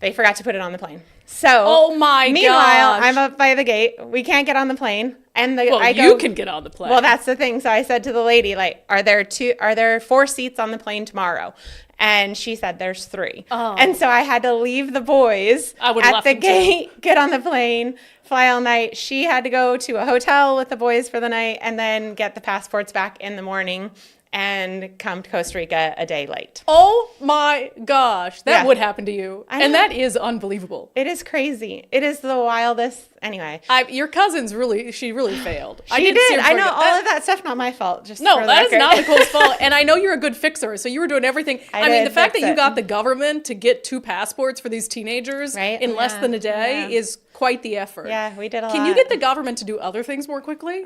They forgot to put it on the plane. So, oh my god! Meanwhile, I'm up by the gate. We can't get on the plane, and you can get on the plane. Well, that's the thing. So I said to the lady, like, are there 4 seats on the plane tomorrow? And she said there's 3. Oh. And so I had to leave the boys at the gate, get on the plane, fly all night. She had to go to a hotel with the boys for the night, and then get the passports back in the morning and come to Costa Rica a day late. Oh my gosh, that would happen to you. And that is unbelievable. It is crazy. It is the wildest. Anyway. Your cousin's she really failed. She did. I know all of that stuff, not my fault. No, that is not Nicole's fault. And I know you're a good fixer, so you were doing everything. I mean, the fact that you got the government to get 2 passports for these teenagers in less than a day is quite the effort. Yeah, we did a lot. Can you get the government to do other things more quickly?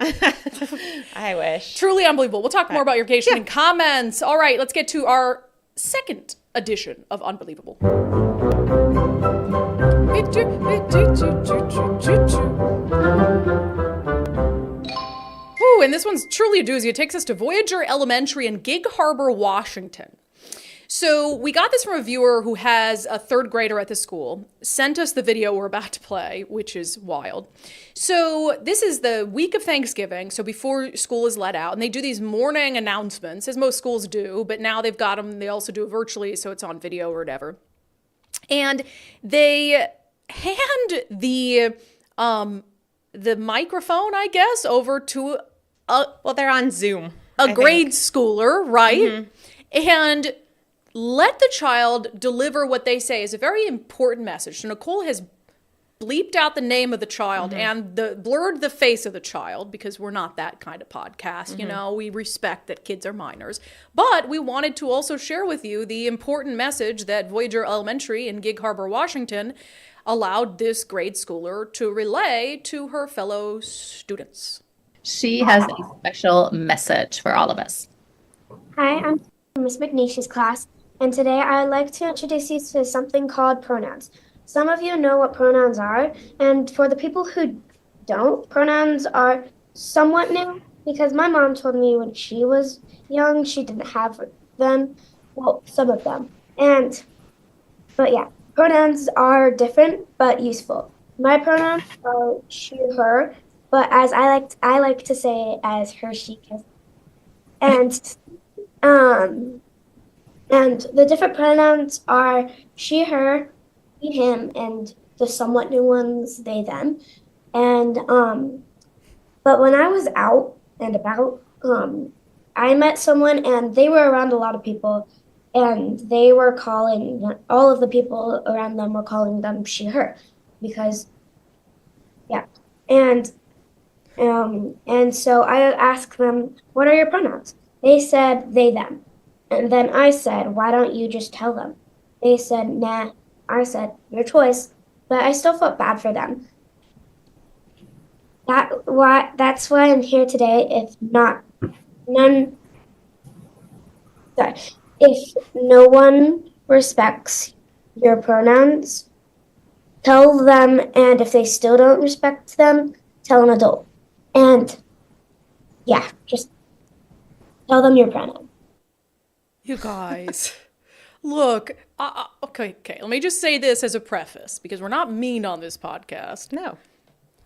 I wish. Truly unbelievable. We'll talk more about your vacation in comments. All right, let's get to our second edition of Unbelievable. Ooh, and this one's truly a doozy. It takes us to Voyager Elementary in Gig Harbor, Washington. So we got this from a viewer who has a 3rd grader at the school, sent us the video we're about to play, which is wild. So this is the week of Thanksgiving, so before school is let out, and they do these morning announcements, as most schools do, but now they've got them, they also do it virtually, so it's on video or whatever. And they hand the microphone, I guess, over to they're on Zoom. A grade schooler, right? Mm-hmm. And let the child deliver what they say is a very important message. So Nicole has bleeped out the name of the child and blurred the face of the child, because we're not that kind of podcast. You know, we respect that kids are minors. But we wanted to also share with you the important message that Voyager Elementary in Gig Harbor, Washington allowed this grade schooler to relay to her fellow students. She has a special message for all of us. Hi, I'm Miss McNeish's class, and today I'd like to introduce you to something called pronouns. Some of you know what pronouns are, and for the people who don't, pronouns are somewhat new, because my mom told me when she was young she didn't have them, well, some of them. But yeah, pronouns are different but useful. My pronouns are she, her, but as I like to say it as her, she, his. And the different pronouns are she, her, he, him, and the somewhat new ones, they, them. And but when I was out and about, I met someone and they were around a lot of people, and they were calling, all of the people around them were calling them she, her, because and so I asked them, what are your pronouns? They said they, them. And then I said, why don't you just tell them? They said, nah. I said, your choice. But I still felt bad for them. That's why I'm here today. If no one respects your pronouns, tell them, and if they still don't respect them, tell an adult. And just tell them your pronoun. You guys, look, okay, let me just say this as a preface, because we're not mean on this podcast. No.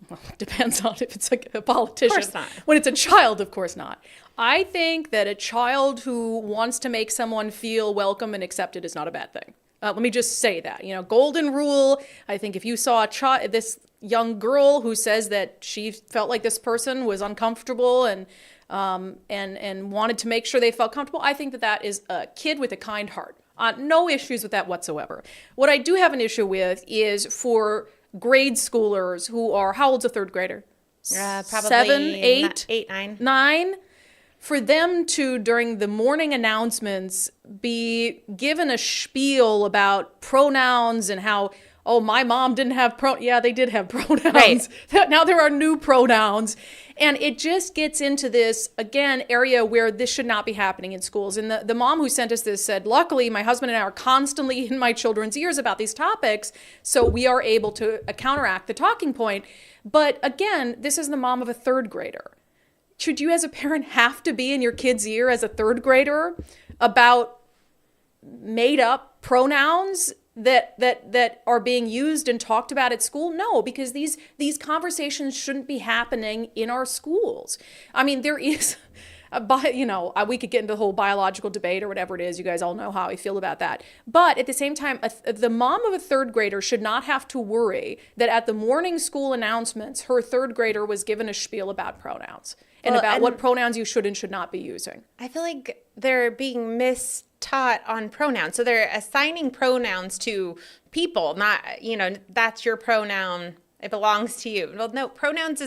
Well, it depends on if it's a politician. Of course not. When it's a child, of course not. I think that a child who wants to make someone feel welcome and accepted is not a bad thing. Let me just say that. You know, golden rule. I think if you saw this young girl who says that she felt like this person was uncomfortable and wanted to make sure they felt comfortable, I think that is a kid with a kind heart. No issues with that whatsoever. What I do have an issue with is for grade schoolers who are, how old's a 3rd grader? Probably 7, 8, 9. 9. For them to, during the morning announcements, be given a spiel about pronouns and how oh, my mom didn't have yeah, they did have pronouns. Right. Now there are new pronouns. And it just gets into this, again, area where this should not be happening in schools. And the mom who sent us this said, luckily, my husband and I are constantly in my children's ears about these topics, so we are able to counteract the talking point. But again, this is the mom of a third grader. Should you as a parent have to be in your kid's ear as a third grader about made up pronouns that are being used and talked about at school? No, because these conversations shouldn't be happening in our schools. I mean, there is, we could get into the whole biological debate or whatever it is. You guys all know how I feel about that. But at the same time, the mom of a third grader should not have to worry that at the morning school announcements, her third grader was given a spiel about pronouns and about what pronouns you should and should not be using. I feel like they're being taught on pronouns. So they're assigning pronouns to people, not, that's your pronoun. It belongs to you. Well, no, pronouns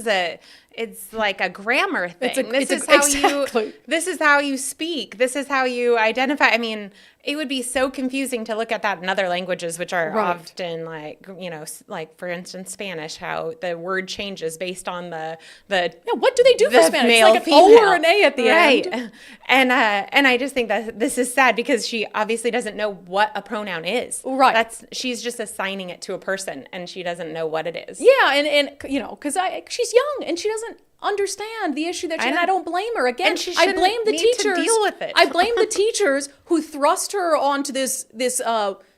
it's like a grammar thing. This is how you speak. This is how you identify. I mean, it would be so confusing to look at that in other languages, which are often like for instance, Spanish, how the word changes based on the what do they do for Spanish? Male, it's like an O or an A at the end. Right. And I just think that this is sad because she obviously doesn't know what a pronoun is. Right. She's just assigning it to a person and she doesn't know what it is. Yeah, and because she's young and she doesn't understand the issue and I don't blame her. Again, I blame the teachers. To deal with it. I blame the teachers who thrust her onto this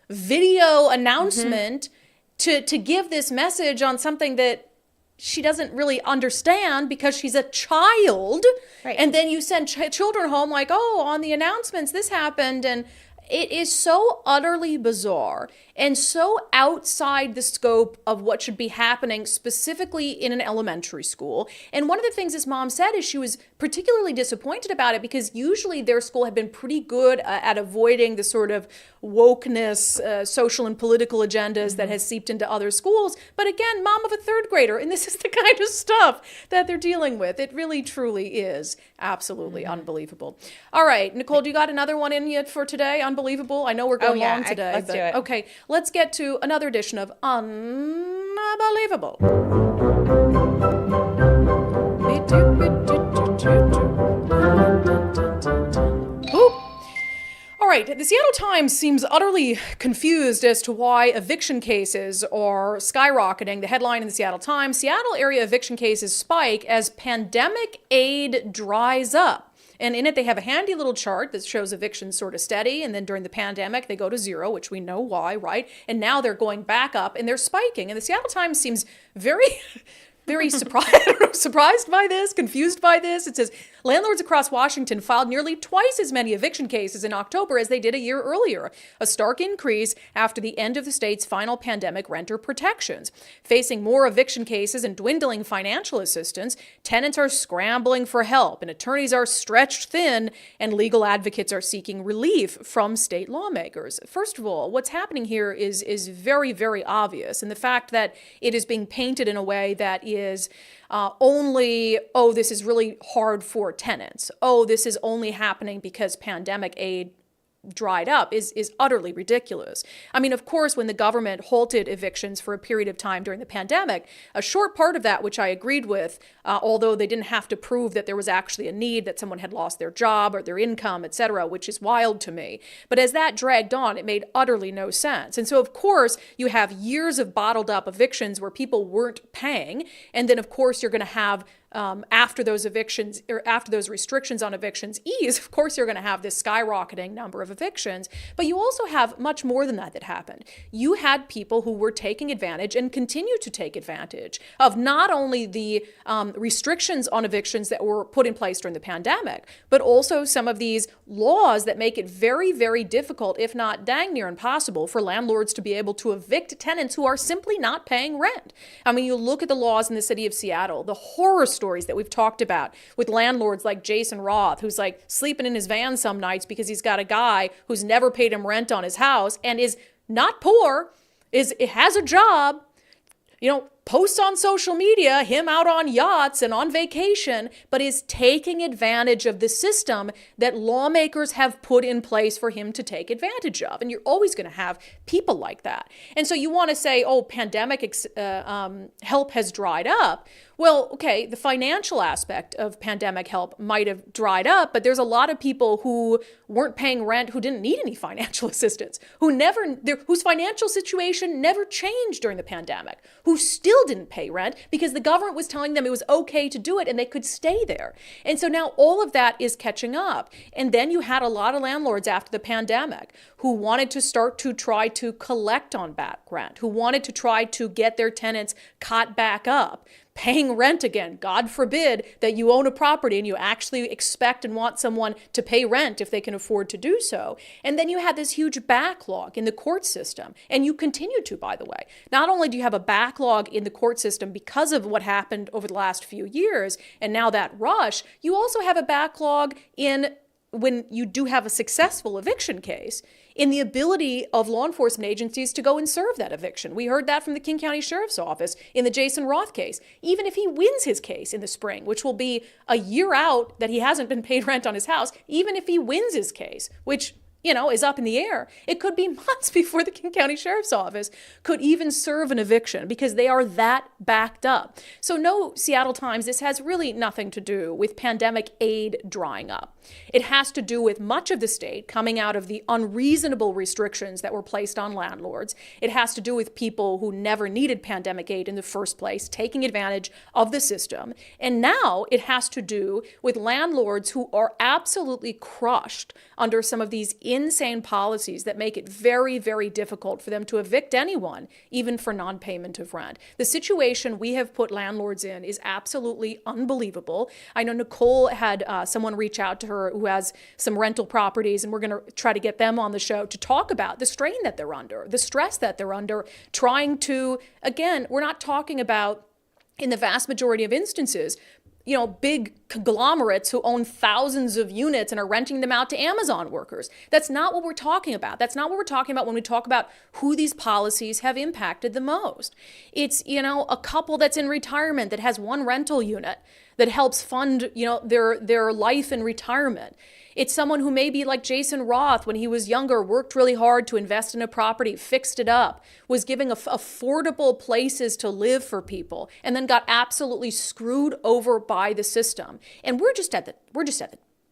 video announcement to give this message on something that she doesn't really understand because she's a child. Right. And then you send children home like, oh, on the announcements this happened, and it is so utterly bizarre and so outside the scope of what should be happening specifically in an elementary school. And one of the things this mom said is she was particularly disappointed about it because usually their school had been pretty good at avoiding the sort of wokeness, social and political agendas that has seeped into other schools. But again, mom of a third grader, and this is the kind of stuff that they're dealing with. It really, truly is absolutely unbelievable. All right, Nicole, do you got another one in yet for today? Unbelievable. I know we're going long today. Let's do it. Okay, let's get to another edition of Unbelievable. All right, the Seattle Times seems utterly confused as to why eviction cases are skyrocketing. The headline in the Seattle Times, Seattle area eviction cases spike as pandemic aid dries up. And in it, they have a handy little chart that shows evictions sort of steady. And then during the pandemic, they go to zero, which we know why, right? And now they're going back up and they're spiking. And the Seattle Times seems very surprised by this, confused by this. It says, landlords across Washington filed nearly twice as many eviction cases in October as they did a year earlier, a stark increase after the end of the state's final pandemic renter protections. Facing more eviction cases and dwindling financial assistance, tenants are scrambling for help, and attorneys are stretched thin, and legal advocates are seeking relief from state lawmakers. First of all, what's happening here is very, very obvious, and the fact that it is being painted in a way that is this is really hard for tenants. Oh, this is only happening because pandemic aid dried up is utterly ridiculous. I mean, of course, when the government halted evictions for a period of time during the pandemic, a short part of that, which I agreed with, although they didn't have to prove that there was actually a need, that someone had lost their job or their income, etc., which is wild to me. But as that dragged on, it made utterly no sense. And so, of course, you have years of bottled up evictions where people weren't paying. And then, of course, you're going to have after those evictions or after those restrictions on evictions ease, of course, you're going to have this skyrocketing number of evictions. But you also have much more than that happened. You had people who were taking advantage and continue to take advantage of not only the restrictions on evictions that were put in place during the pandemic, but also some of these laws that make it very, very difficult, if not dang near impossible, for landlords to be able to evict tenants who are simply not paying rent. I mean, you look at the laws in the city of Seattle, the horror stories that we've talked about with landlords like Jason Roth, who's like sleeping in his van some nights because he's got a guy who's never paid him rent on his house and is not poor, has a job, posts on social media, him out on yachts and on vacation, but is taking advantage of the system that lawmakers have put in place for him to take advantage of. And you're always going to have people like that. And so you want to say, oh, pandemic help has dried up. Well, okay, the financial aspect of pandemic help might have dried up, but there's a lot of people who weren't paying rent who didn't need any financial assistance, whose financial situation never changed during the pandemic, who still didn't pay rent because the government was telling them it was okay to do it and they could stay there. And so now all of that is catching up. And then you had a lot of landlords after the pandemic who wanted to start to try to collect on back rent, who wanted to try to get their tenants caught back up, paying rent again. God forbid that you own a property and you actually expect and want someone to pay rent if they can afford to do so. And then you had this huge backlog in the court system. And you continue to, by the way. Not only do you have a backlog in the court system because of what happened over the last few years, and now that rush, you also have a backlog in when you do have a successful eviction case, in the ability of law enforcement agencies to go and serve that eviction. We heard that from the King County Sheriff's Office in the Jason Roth case. Even if he wins his case in the spring, which will be a year out that he hasn't been paid rent on his house, even if he wins his case, which is up in the air, it could be months before the King County Sheriff's Office could even serve an eviction because they are that backed up. So no, Seattle Times, this has really nothing to do with pandemic aid drying up. It has to do with much of the state coming out of the unreasonable restrictions that were placed on landlords. It has to do with people who never needed pandemic aid in the first place, taking advantage of the system. And now it has to do with landlords who are absolutely crushed under some of these insane policies that make it very, very difficult for them to evict anyone, even for non-payment of rent. The situation we have put landlords in is absolutely unbelievable. I know Nicole had someone reach out to her who has some rental properties, and we're going to try to get them on the show to talk about the strain that they're under, the stress that they're under, trying to, again, we're not talking about, in the vast majority of instances, big conglomerates who own thousands of units and are renting them out to Amazon workers. That's not what we're talking about. That's not what we're talking about when we talk about who these policies have impacted the most. It's, a couple that's in retirement that has one rental unit that helps fund, their life in retirement. It's someone who maybe like Jason Roth, when he was younger, worked really hard to invest in a property, fixed it up, was giving affordable places to live for people, and then got absolutely screwed over by the system. And we're just at the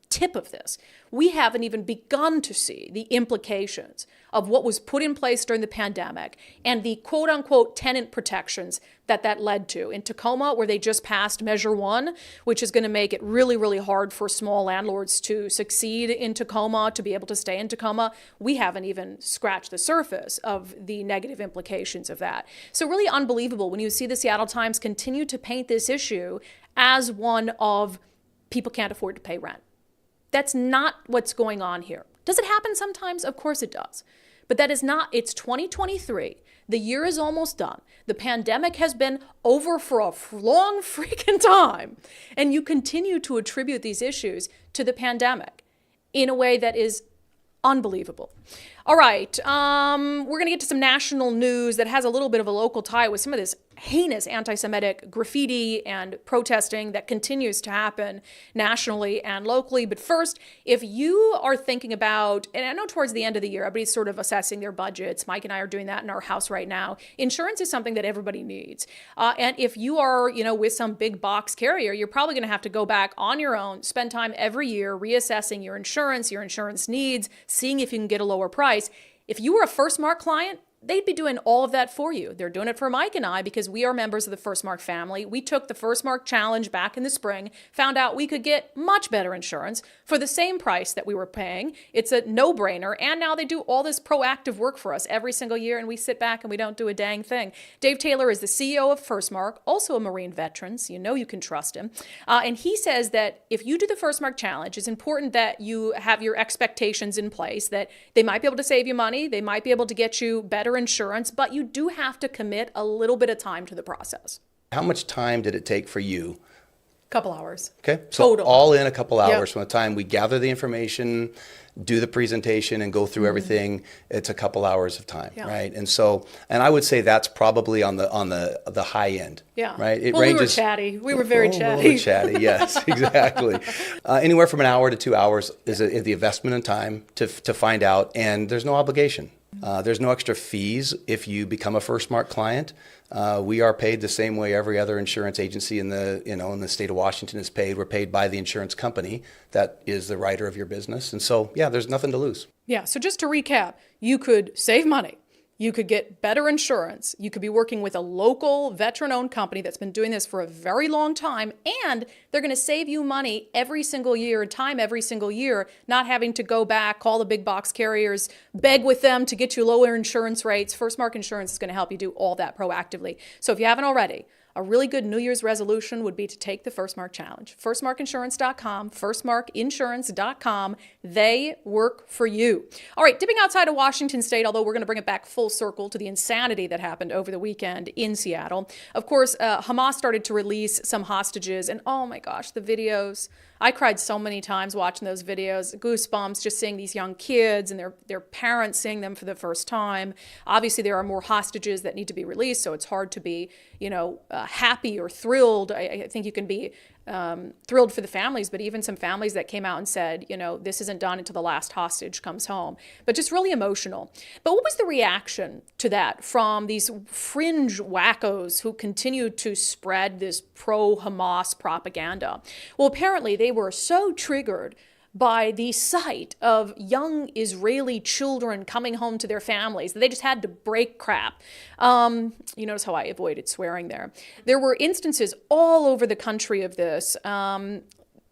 tip of this. We haven't even begun to see the implications of what was put in place during the pandemic and the quote unquote tenant protections that led to. In Tacoma, where they just passed Measure 1, which is going to make it really, really hard for small landlords to succeed in Tacoma, to be able to stay in Tacoma, we haven't even scratched the surface of the negative implications of that. So really unbelievable when you see the Seattle Times continue to paint this issue as one of people can't afford to pay rent. That's not what's going on here. Does it happen sometimes? Of course it does. But that is not, it's 2023. The year is almost done. The pandemic has been over for a long freaking time. And you continue to attribute these issues to the pandemic in a way that is unbelievable. All right, we're going to get to some national news that has a little bit of a local tie with some of this heinous anti-Semitic graffiti and protesting that continues to happen nationally and locally. But first, if you are thinking about, and I know towards the end of the year, everybody's sort of assessing their budgets. Mike and I are doing that in our house right now. Insurance is something that everybody needs. And if you are, with some big box carrier, you're probably going to have to go back on your own, spend time every year reassessing your insurance needs, seeing if you can get a lower price. If you were a First Mark client, they'd be doing all of that for you. They're doing it for Mike and I because we are members of the First Mark family. We took the First Mark Challenge back in the spring, found out we could get much better insurance for the same price that we were paying. It's a no-brainer. And now they do all this proactive work for us every single year, and we sit back and we don't do a dang thing. Dave Taylor is the CEO of First Mark, also a Marine veteran, so you can trust him. And he says that if you do the First Mark Challenge, it's important that you have your expectations in place, that they might be able to save you money, they might be able to get you better insurance, but you do have to commit a little bit of time to the process. How much time did it take for you? Couple hours. Okay, so Total. all in a couple hours Yep. from the time we gather the information do the presentation and go through everything, it's a couple hours of time, right? And so, and I would say that's probably on the high end, right? It ranges. We were chatty. We were very chatty. Chatty, yes, exactly. Anywhere from an hour to 2 hours is the investment in time to find out, and there's no obligation. There's no extra fees if you become a FirstMark client. We are paid the same way every other insurance agency in the state of Washington is paid. We're paid by the insurance company that is the writer of your business. And so, there's nothing to lose. Yeah, so just to recap, you could save money. You could get better insurance. You could be working with a local veteran-owned company that's been doing this for a very long time, and they're going to save you money every single year, time every single year, not having to go back, call the big box carriers, beg with them to get you lower insurance rates. FirstMark Insurance is going to help you do all that proactively. So if you haven't already, a really good New Year's resolution would be to take the FirstMark Challenge. FirstMarkInsurance.com, FirstMarkInsurance.com. They work for you. All right, dipping outside of Washington State, although we're going to bring it back full circle to the insanity that happened over the weekend in Seattle. Of course, Hamas started to release some hostages, and oh my gosh, the videos. I cried so many times watching those videos, goosebumps, just seeing these young kids and their parents seeing them for the first time. Obviously, there are more hostages that need to be released, so it's hard to be, happy or thrilled. I think you can be thrilled for the families, but even some families that came out and said, this isn't done until the last hostage comes home. But just really emotional. But what was the reaction to that from these fringe wackos who continued to spread this pro-Hamas propaganda? Well, apparently they were so triggered by the sight of young Israeli children coming home to their families. They just had to break crap. You notice how I avoided swearing there. There were instances all over the country of this.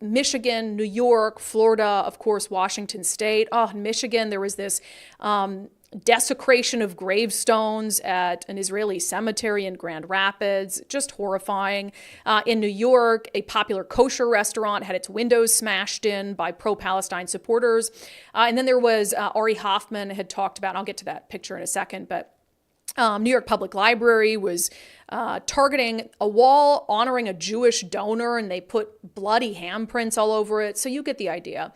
Michigan, New York, Florida, of course, Washington State. In Michigan, there was this desecration of gravestones at an Israeli cemetery in Grand Rapids, just horrifying. In New York, a popular kosher restaurant had its windows smashed in by pro-Palestine supporters. And then there was Ari Hoffman had talked about, and I'll get to that picture in a second, but New York Public Library was targeting a wall honoring a Jewish donor, and they put bloody handprints all over it. So you get the idea.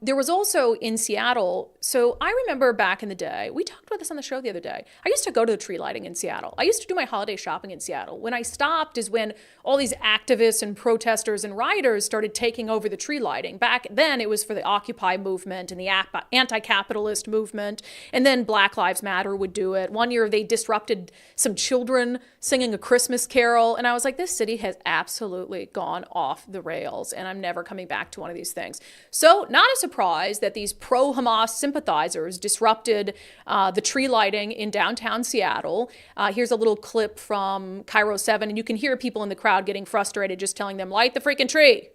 There was also in Seattle, so I remember back in the day, we talked about this on the show the other day. I used to go to the tree lighting in Seattle. I used to do my holiday shopping in Seattle. When I stopped is when all these activists and protesters and rioters started taking over the tree lighting. Back then it was for the Occupy movement and the anti-capitalist movement, and then Black Lives Matter would do it. One year they disrupted some children singing a Christmas carol, and I was like, this city has absolutely gone off the rails, and I'm never coming back to one of these things. So not a surprise that these pro-Hamas sympathizers disrupted the tree lighting in downtown Seattle. Here's a little clip from Cairo 7, and you can hear people in the crowd getting frustrated, just telling them, light the freaking tree.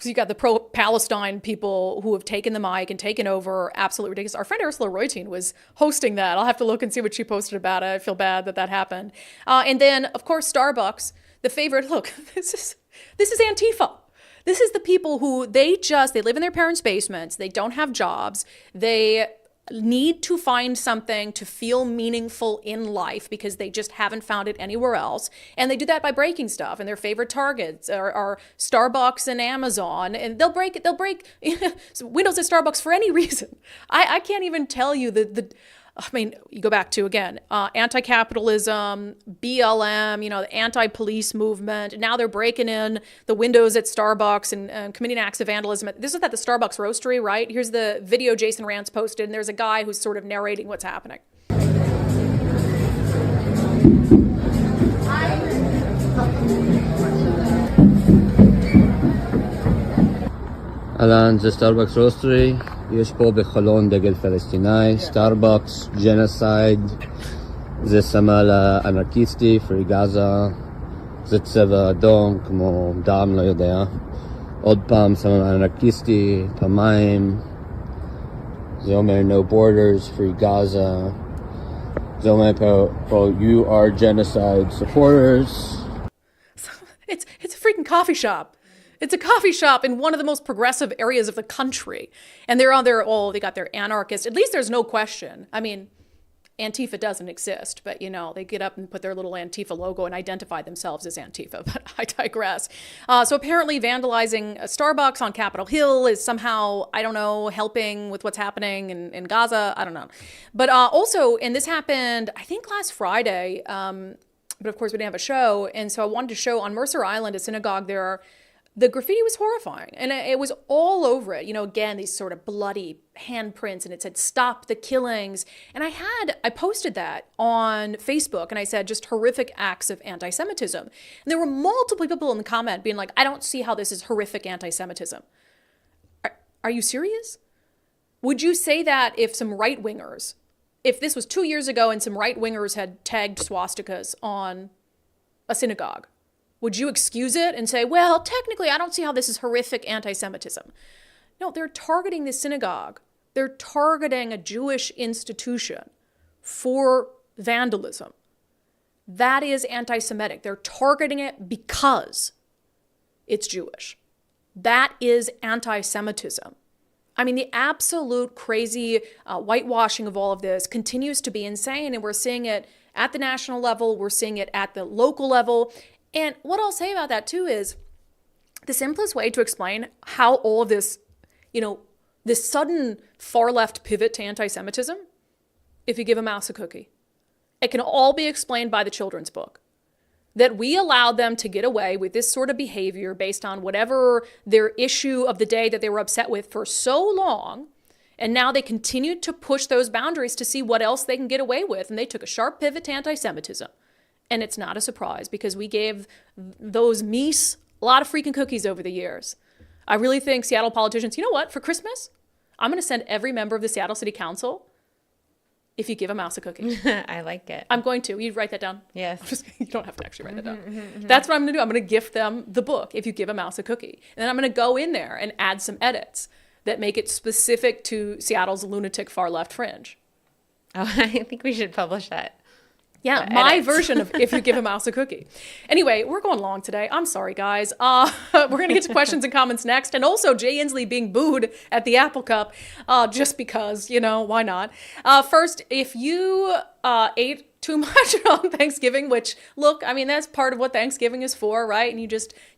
So you got the pro-Palestine people who have taken the mic and taken over. Absolutely ridiculous. Our friend Ursula Reutin was hosting that. I'll have to look and see what she posted about it. I feel bad that happened. And then, of course, Starbucks, the favorite. Look, this is Antifa. This is the people who they live in their parents' basements. They don't have jobs. They need to find something to feel meaningful in life because they just haven't found it anywhere else. And they do that by breaking stuff. And their favorite targets are Starbucks and Amazon. And they'll break windows at Starbucks for any reason. I can't even tell you you go back to, again, anti-capitalism, BLM, the anti-police movement. Now they're breaking in the windows at Starbucks and committing acts of vandalism. This is at the Starbucks roastery, right? Here's the video Jason Rantz posted, and there's a guy who's sort of narrating what's happening. الان זה סטארבקס רוסטרי, יש פה בחולון דגל פלסטיני, סטארבקס, ג'נוסייד, זה סמל האנרכיסטי, פרי גאזה, זה צבע אדום כמו דם, לא יודע, עוד פעם סמל האנרכיסטי, פעמיים, זה אומר no borders, free Gaza, זה אומר פה you are genocide supporters. It's a freaking coffee shop. It's a coffee shop in one of the most progressive areas of the country. And they're on their, they got their anarchist. At least there's no question. I mean, Antifa doesn't exist, but they get up and put their little Antifa logo and identify themselves as Antifa, but I digress. So apparently vandalizing a Starbucks on Capitol Hill is somehow, I don't know, helping with what's happening in Gaza. I don't know. But also, and this happened, I think last Friday, but of course we didn't have a show. And so I wanted to show on Mercer Island, a synagogue there, the graffiti was horrifying, and it was all over it. Again, these sort of bloody handprints, and it said, "Stop the killings." And I posted that on Facebook, and I said, just horrific acts of anti-Semitism. And there were multiple people in the comment being like, I don't see how this is horrific anti-Semitism. Are you serious? Would you say that if some right-wingers, if this was 2 years ago and some right-wingers had tagged swastikas on a synagogue, would you excuse it and say, well, technically, I don't see how this is horrific anti-Semitism? No, they're targeting the synagogue. They're targeting a Jewish institution for vandalism. That is anti-Semitic. They're targeting it because it's Jewish. That is anti-Semitism. I mean, the absolute crazy whitewashing of all of this continues to be insane, and we're seeing it at the national level. We're seeing it at the local level. And what I'll say about that too is the simplest way to explain how all of this, this sudden far left pivot to anti-Semitism, if you give a mouse a cookie, it can all be explained by the children's book. That we allowed them to get away with this sort of behavior based on whatever their issue of the day that they were upset with for so long. And now they continued to push those boundaries to see what else they can get away with. And they took a sharp pivot to anti-Semitism. And it's not a surprise because we gave those Mies a lot of freaking cookies over the years. I really think Seattle politicians, you know what, for Christmas, I'm going to send every member of the Seattle City Council if you give a mouse a cookie. I like it. I'm going to. You write that down? Yes. You don't have to actually write that down. That's what I'm going to do. I'm going to gift them the book if you give a mouse a cookie. And then I'm going to go in there and add some edits that make it specific to Seattle's lunatic far left fringe. Oh, I think we should publish that. Yeah, my version of if you give a mouse a cookie. Anyway, we're going long today. I'm sorry, guys. We're going to get to questions and comments next. And also Jay Inslee being booed at the Apple Cup just because, why not? First, if you ate too much on Thanksgiving, which, look, I mean, that's part of what Thanksgiving is for, right? And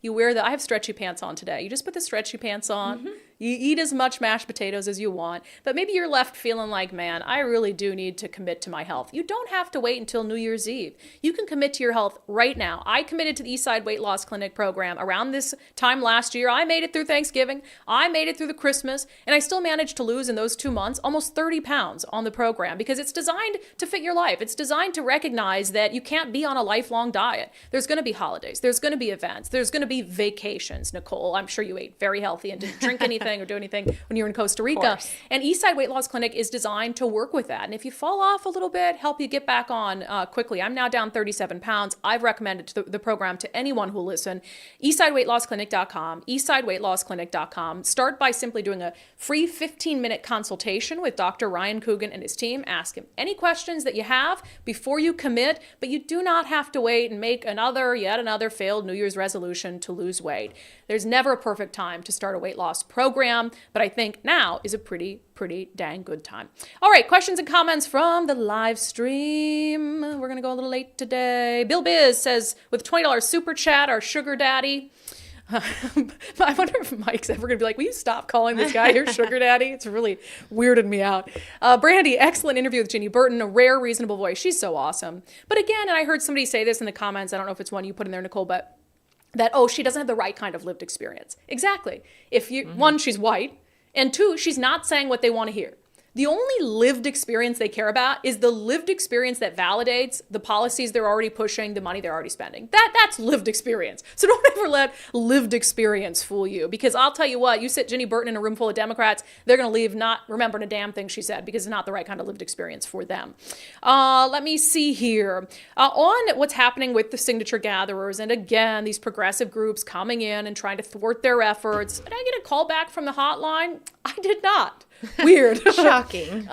you wear I have stretchy pants on today. You just put the stretchy pants on. Mm-hmm. You eat as much mashed potatoes as you want, but maybe you're left feeling like, man, I really do need to commit to my health. You don't have to wait until New Year's Eve. You can commit to your health right now. I committed to the Eastside Weight Loss Clinic program around this time last year. I made it through Thanksgiving. I made it through the Christmas, and I still managed to lose in those 2 months almost 30 pounds on the program because it's designed to fit your life. It's designed to recognize that you can't be on a lifelong diet. There's going to be holidays. There's going to be events. There's going to be vacations, Nicole. I'm sure you ate very healthy and didn't drink anything or do anything when you were in Costa Rica. And Eastside Weight Loss Clinic is designed to work with that. And if you fall off a little bit, help you get back on quickly. I'm now down 37 pounds. I've recommended the program to anyone who will listen. EastsideWeightLossClinic.com, EastsideWeightLossClinic.com. Start by simply doing a free 15-minute consultation with Dr. Ryan Coogan and his team. Ask him any questions that you have before you commit, but you do not have to wait and make yet another failed New Year's resolution to lose weight. There's never a perfect time to start a weight loss program, but I think now is a pretty dang good time. All right, questions and comments from the live stream. We're going to go a little late today. Bill Biz says, with $20 super chat, our sugar daddy. I wonder if Mike's ever going to be like, will you stop calling this guy your sugar daddy? It's really weirded me out. Brandi, excellent interview with Ginny Burton, a rare, reasonable voice. She's so awesome. But again, and I heard somebody say this in the comments, I don't know if it's one you put in there, Nicole, but that, she doesn't have the right kind of lived experience. Exactly. If you, one, she's white, and two, she's not saying what they want to hear. The only lived experience they care about is the lived experience that validates the policies they're already pushing, the money they're already spending. That's lived experience. So don't ever let lived experience fool you, because I'll tell you what, you sit Ginny Burton in a room full of Democrats, they're going to leave not remembering a damn thing she said because it's not the right kind of lived experience for them. Let me see here. On what's happening with the signature gatherers, and again, these progressive groups coming in and trying to thwart their efforts. Did I get a call back from the hotline? I did not. Weird. Shocking.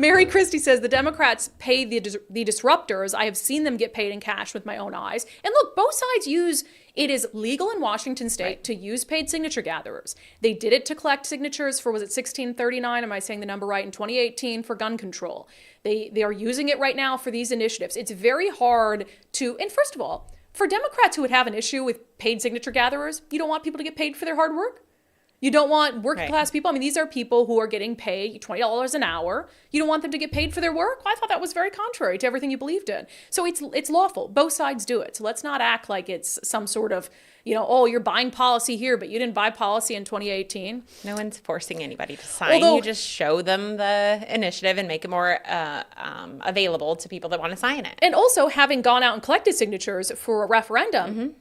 Mary Christie says the Democrats pay the disruptors. I have seen them get paid in cash with my own eyes. And look, both sides use, it is legal in Washington state to use paid signature gatherers. They did it to collect signatures for, was it 1639? Am I saying the number right? In 2018 for gun control. They are using it right now for these initiatives. It's very hard to, and first of all, for Democrats who would have an issue with paid signature gatherers, you don't want people to get paid for their hard work. You don't want working class people. I mean, these are people who are getting paid $20 an hour. You don't want them to get paid for their work? Well, I thought that was very contrary to everything you believed in. So it's lawful. Both sides do it. So let's not act like it's some sort of, oh, you're buying policy here, but you didn't buy policy in 2018. No one's forcing anybody to sign. You just show them the initiative and make it more available to people that want to sign it. And also, having gone out and collected signatures for a referendum,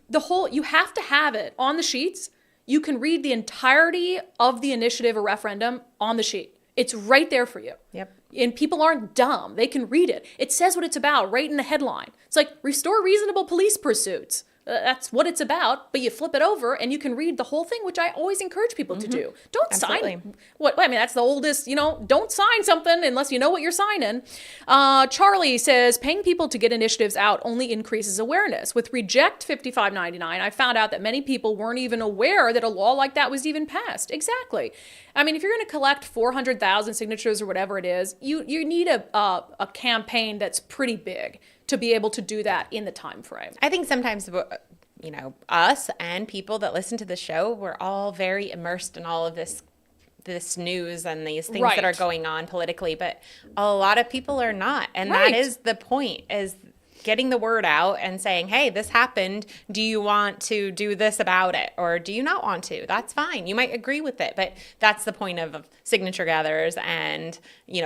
you have to have it on the sheets. You can read the entirety of the initiative or referendum on the sheet. It's right there for you. Yep. And people aren't dumb. They can read it. It says what it's about right in the headline. It's like, restore reasonable police pursuits. That's what it's about, but you flip it over and you can read the whole thing, which I always encourage people to do. Don't sign. That's the oldest, don't sign something unless you know what you're signing. Charlie says, paying people to get initiatives out only increases awareness. With Reject 5599, I found out that many people weren't even aware that a law like that was even passed. Exactly. I mean, if you're going to collect 400,000 signatures or whatever it is, you need a campaign that's pretty big to be able to do that in the time frame. I think sometimes, us and people that listen to the show, we're all very immersed in all of this news and these things that are going on politically, but a lot of people are not. And that is the point, is getting the word out and saying, hey, this happened. Do you want to do this about it? Or do you not want to? That's fine. You might agree with it, but that's the point of signature gatherers and,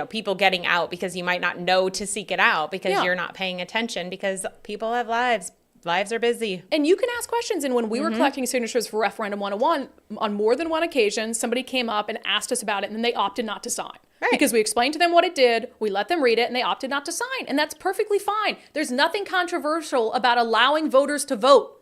people getting out, because you might not know to seek it out because you're not paying attention, because people have lives. Lives are busy. And you can ask questions. And when we were collecting signatures for Referendum 101, on more than one occasion, somebody came up and asked us about it, and then they opted not to sign. Because we explained to them what it did, we let them read it, and they opted not to sign. And that's perfectly fine. There's nothing controversial about allowing voters to vote.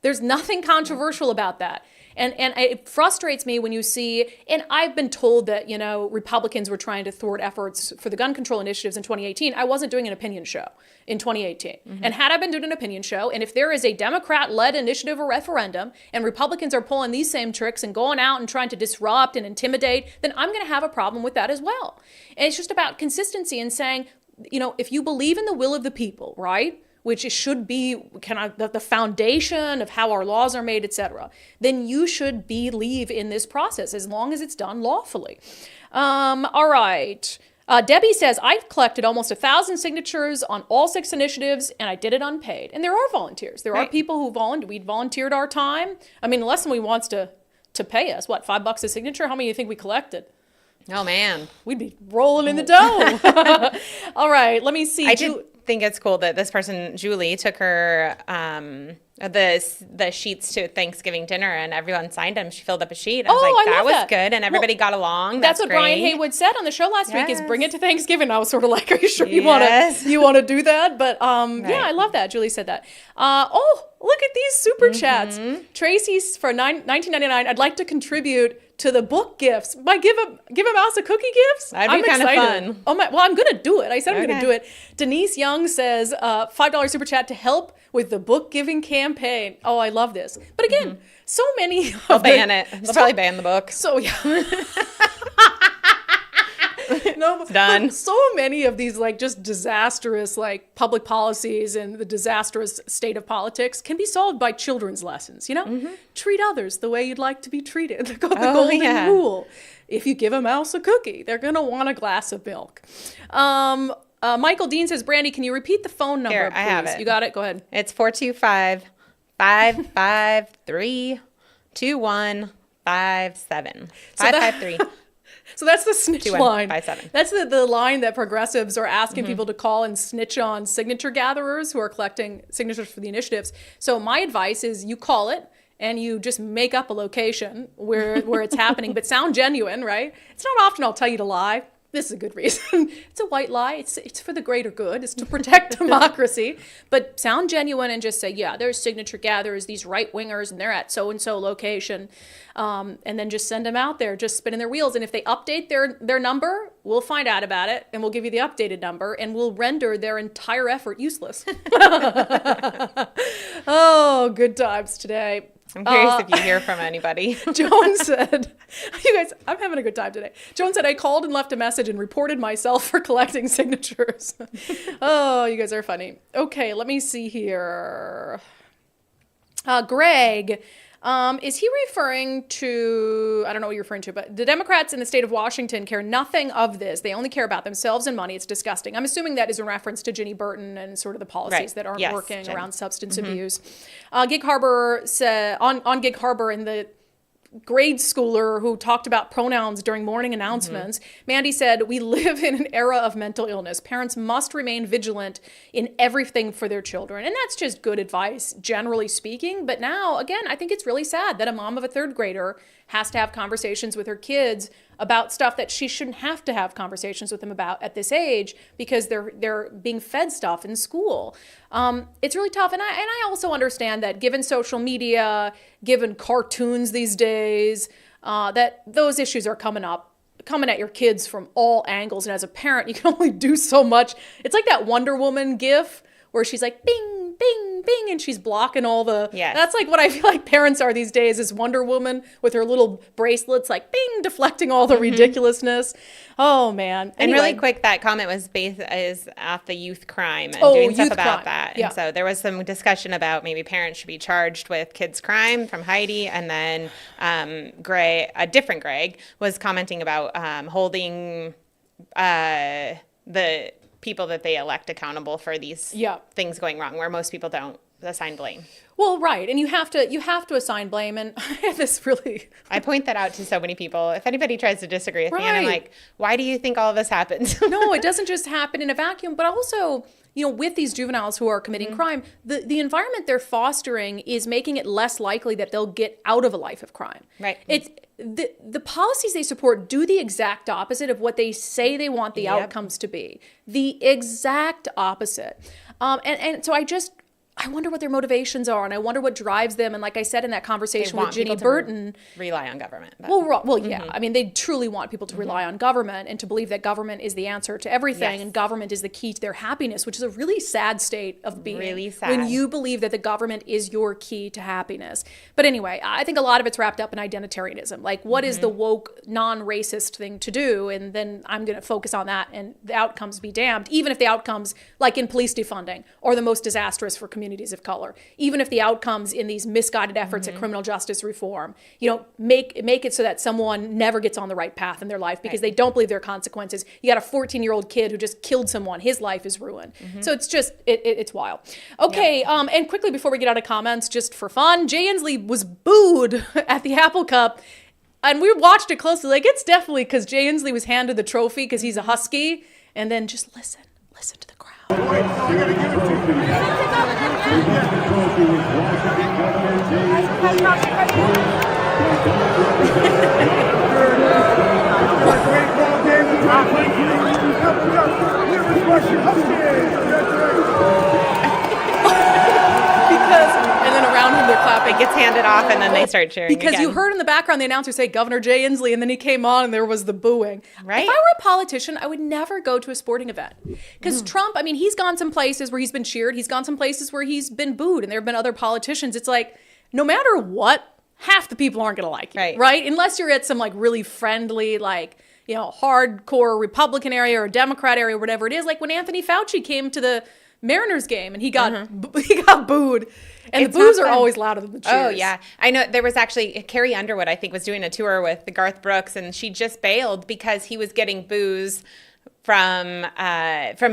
There's nothing controversial about that. And it frustrates me when you see, and I've been told that, Republicans were trying to thwart efforts for the gun control initiatives in 2018. I wasn't doing an opinion show in 2018. And had I been doing an opinion show, and if there is a Democrat-led initiative or referendum, and Republicans are pulling these same tricks and going out and trying to disrupt and intimidate, then I'm going to have a problem with that as well. And it's just about consistency and saying, if you believe in the will of the people, right? Which should be kind of the foundation of how our laws are made, et cetera, then you should believe in this process as long as it's done lawfully. All right. Debbie says, I've collected almost 1,000 signatures on all 6 initiatives, and I did it unpaid. And there are volunteers. There are people who we volunteered our time. I mean, unless somebody wants to pay us, $5 a signature? How many do you think we collected? Oh, man. We'd be rolling in the dough. All right, let me see. I think it's cool that this person, Julie, took her the sheets to Thanksgiving dinner and everyone signed them. She filled up a sheet. I was like, that was good, and everybody got along. That's what great. Brian Haywood said on the show last week, is bring it to Thanksgiving. I was sort of like, are you sure you want to do that? But yeah, I love that. Julie said that. Look at these super chats. Tracy's for $19.99. I'd like to contribute to the book gifts. By give a mouse a cookie gifts? That'd be kind of fun. Oh my! Well, I'm gonna do it. I said I'm gonna do it. Denise Young says $5 super chat to help with the book giving campaign. Oh, I love this. But again, so many. They'll ban it. They'll probably ban the book. So yeah. No, it's done. So many of these just disastrous public policies and the disastrous state of politics can be solved by children's lessons. Treat others the way you'd like to be treated. The golden rule. If you give a mouse a cookie, they're gonna want a glass of milk. Michael Dean says, Brandi, can you repeat the phone number? Here, please? I have it. You got it. Go ahead. It's 425-553-2157. 553. So that's the snitch line. 2157. That's the line that progressives are asking people to call and snitch on signature gatherers who are collecting signatures for the initiatives. So my advice is you call it and you just make up a location where it's happening, but sound genuine, right? It's not often I'll tell you to lie. this is a good reason. It's a white lie. It's for the greater good. It's to protect democracy. But sound genuine and just say, yeah, there's signature gatherers, these right-wingers, and they're at so-and-so location. And then just send them out there, just spinning their wheels. And if they update their number, we'll find out about it, and we'll give you the updated number, and we'll render their entire effort useless. Oh, good times today. I'm curious if you hear from anybody. Joan said, you guys, I'm having a good time today. Joan said, I called and left a message and reported myself for collecting signatures. Oh, you guys are funny. Okay, let me see here. Greg, is he referring to, I don't know what you're referring to, but the Democrats in the state of Washington care nothing of this. They only care about themselves and money. It's disgusting. I'm assuming that is a reference to Ginny Burton and sort of the policies that aren't working around substance abuse. Gig Harbor said, on Gig Harbor in the grade schooler who talked about pronouns during morning announcements, Mandy said, we live in an era of mental illness. Parents must remain vigilant in everything for their children. And that's just good advice, generally speaking. But now, again, I think it's really sad that a mom of a third grader has to have conversations with her kids about stuff that she shouldn't have to have conversations with them about at this age because they're being fed stuff in school. It's really tough. And I also understand that given social media, given cartoons these days, that those issues are coming at your kids from all angles. And as a parent, you can only do so much. It's like that Wonder Woman gif where she's like, bing, bing, bing, and she's blocking all the... Yes. That's like what I feel like parents are these days, is Wonder Woman with her little bracelets, like, bing, deflecting all the ridiculousness. Oh, man. And Anyway. really quick, that comment was based off the youth crime and doing stuff about that. Yeah. And so there was some discussion about maybe parents should be charged with kids' crime from Heidi. And then a different Greg, was commenting about holding the people that they elect accountable for these things going wrong, where most people don't assign blame. Well, right. And you have to assign blame. And I have this really... I point that out to so many people. If anybody tries to disagree with me, and I'm like, why do you think all of this happens? No, it doesn't just happen in a vacuum, but also, you know, with these juveniles who are committing crime, the environment they're fostering is making it less likely that they'll get out of a life of crime. Right. It's the policies they support do the exact opposite of what they say they want the outcomes to be. The exact opposite. And so I wonder what their motivations are, and I wonder what drives them. And like I said in that conversation with Ginny Burton, rely on government. But. Well, yeah. I mean, they truly want people to rely on government and to believe that government is the answer to everything, and government is the key to their happiness, which is a really sad state of being. Really sad. When you believe that the government is your key to happiness. But anyway, I think a lot of it's wrapped up in identitarianism. Like, what is the woke, non-racist thing to do? And then I'm going to focus on that, and the outcomes be damned, even if the outcomes, like in police defunding, are the most disastrous for communities of color, even if the outcomes in these misguided efforts at criminal justice reform, you know, make it so that someone never gets on the right path in their life because they don't believe there are consequences. You got a 14-year-old kid who just killed someone. His life is ruined. So it's just, it's wild. Okay, and quickly before we get out of comments, just for fun, Jay Inslee was booed at the Apple Cup. And we watched it closely. Like, it's definitely because Jay Inslee was handed the trophy because he's a Husky. And then just listen to the crowd. And then around him they're clapping. It gets handed off and then they start cheering Because again. you heard in the background the announcer say Governor Jay Inslee, and then he came on and there was the booing. Right. If I were a politician, I would never go to a sporting event. Because Trump, I mean, he's gone some places where he's been cheered. He's gone some places where he's been booed. And there have been other politicians. It's like, no matter what, half the people aren't going to like you. Right. Unless you're at some like really friendly, like, you know, hardcore Republican area or Democrat area or whatever it is. Like when Anthony Fauci came to the Mariners game and he got booed. And the boos are always louder than the cheers. Oh, yeah. I know there was actually Carrie Underwood, I think, was doing a tour with the Garth Brooks, and she just bailed because he was getting boos from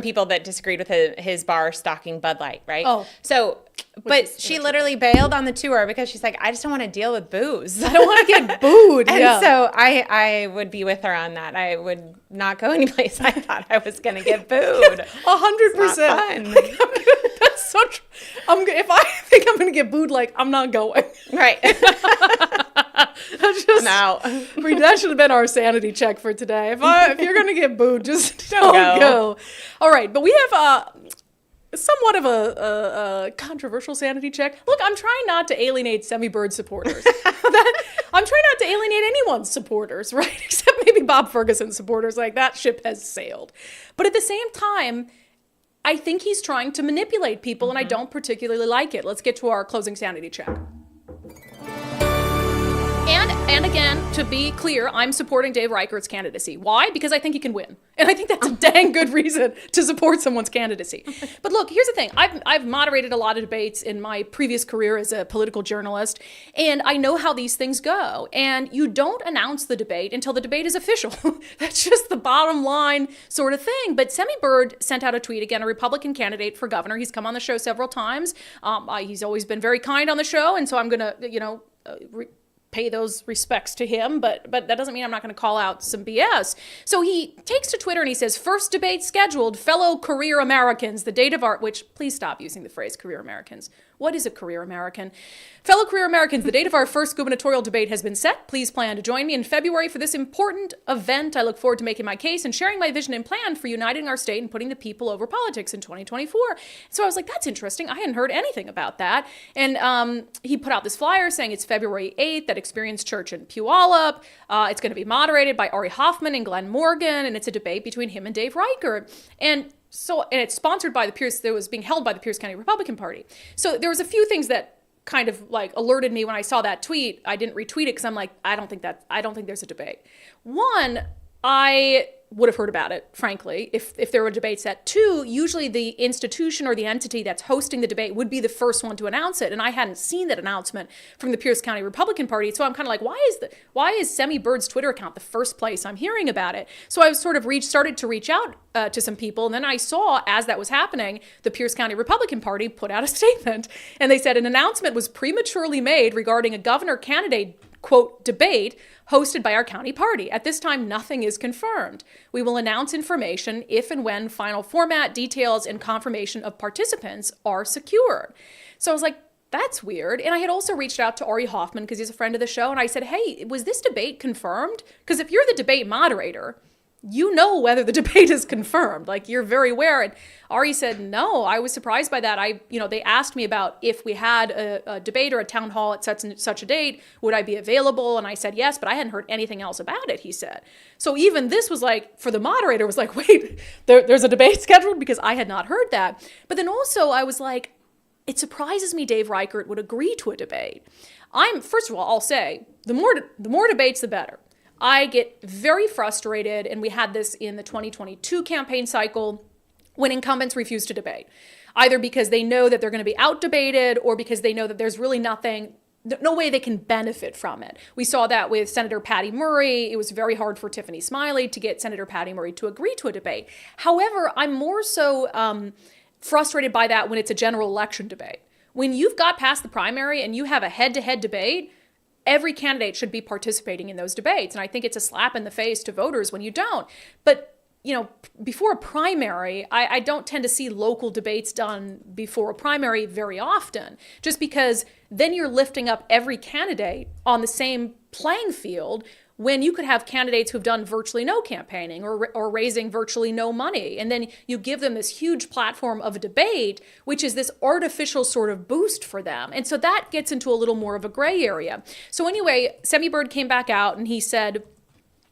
people that disagreed with his bar stocking Bud Light, right? Oh. So, but she literally bailed on the tour because she's like, I just don't want to deal with booze. I don't want to get booed. And so I would be with her on that. I would not go anyplace I thought I was going to get booed. 100%. That's so true. If I think I'm going to get booed, like, I'm not going. Right. That should have been our sanity check for today. If you're going to get booed, just don't go. All right, but we have somewhat of a controversial sanity check. Look, I'm trying not to alienate Semi-Bird supporters. I'm trying not to alienate anyone's supporters, right? Except maybe Bob Ferguson supporters. Like, that ship has sailed. But at the same time, I think he's trying to manipulate people, and I don't particularly like it. Let's get to our closing sanity check. And again, to be clear, I'm supporting Dave Reichert's candidacy. Why? Because I think he can win. And I think that's a dang good reason to support someone's candidacy. But look, here's the thing. I've moderated a lot of debates in my previous career as a political journalist, and I know how these things go. And you don't announce the debate until the debate is official. That's just the bottom line sort of thing. But Semi-Bird sent out a tweet, again, a Republican candidate for governor. He's come on the show several times. He's always been very kind on the show, and so I'm going to, pay those respects to him, but that doesn't mean I'm not going to call out some BS. So he takes to Twitter and he says, first debate scheduled, fellow career Americans, the date of our, which please stop using the phrase career Americans. What is a career American? Fellow career Americans, the date of our first gubernatorial debate has been set. Please plan to join me in February for this important event. I look forward to making my case and sharing my vision and plan for uniting our state and putting the people over politics in 2024. So I was like, that's interesting. I hadn't heard anything about that. And he put out this flyer saying it's February 8th at Experience Church in Puyallup. It's going to be moderated by Ari Hoffman and Glenn Morgan, and it's a debate between him and Dave Reichert. And it's sponsored by it was being held by the Pierce County Republican Party. So there was a few things that kind of like alerted me when I saw that tweet. I didn't retweet it because I'm like, I don't think there's a debate. One, I would have heard about it, frankly, if there were debates set. Two, usually the institution or the entity that's hosting the debate would be the first one to announce it. And I hadn't seen that announcement from the Pierce County Republican Party. So I'm kind of like, why is Semi-Bird's Twitter account the first place I'm hearing about it? So I sort of started to reach out to some people. And then I saw, as that was happening, the Pierce County Republican Party put out a statement. And they said an announcement was prematurely made regarding a governor candidate, quote, debate hosted by our county party. At this time, nothing is confirmed. We will announce information if and when final format, details, and confirmation of participants are secured. So I was like, that's weird. And I had also reached out to Ari Hoffman because he's a friend of the show. And I said, hey, was this debate confirmed? Because if you're the debate moderator, you know whether the debate is confirmed. Like, you're very aware. And Ari said, no, I was surprised by that. They asked me about if we had a debate or a town hall at such and such a date, would I be available? And I said, yes, but I hadn't heard anything else about it, he said. So even this was like, for the moderator, was like, wait, there's a debate scheduled? Because I had not heard that. But then also I was like, it surprises me Dave Reichert would agree to a debate. First of all, I'll say, the more debates, the better. I get very frustrated, and we had this in the 2022 campaign cycle, when incumbents refuse to debate, either because they know that they're going to be out-debated or because they know that there's really no way they can benefit from it. We saw that with Senator Patty Murray. It was very hard for Tiffany Smiley to get Senator Patty Murray to agree to a debate. However, I'm more so frustrated by that when it's a general election debate. When you've got past the primary and you have a head-to-head debate, every candidate should be participating in those debates. And I think it's a slap in the face to voters when you don't. But, before a primary, I don't tend to see local debates done before a primary very often, just because then you're lifting up every candidate on the same playing field when you could have candidates who've done virtually no campaigning or raising virtually no money. And then you give them this huge platform of a debate, which is this artificial sort of boost for them. And so that gets into a little more of a gray area. So anyway, Semi-Bird came back out and he said,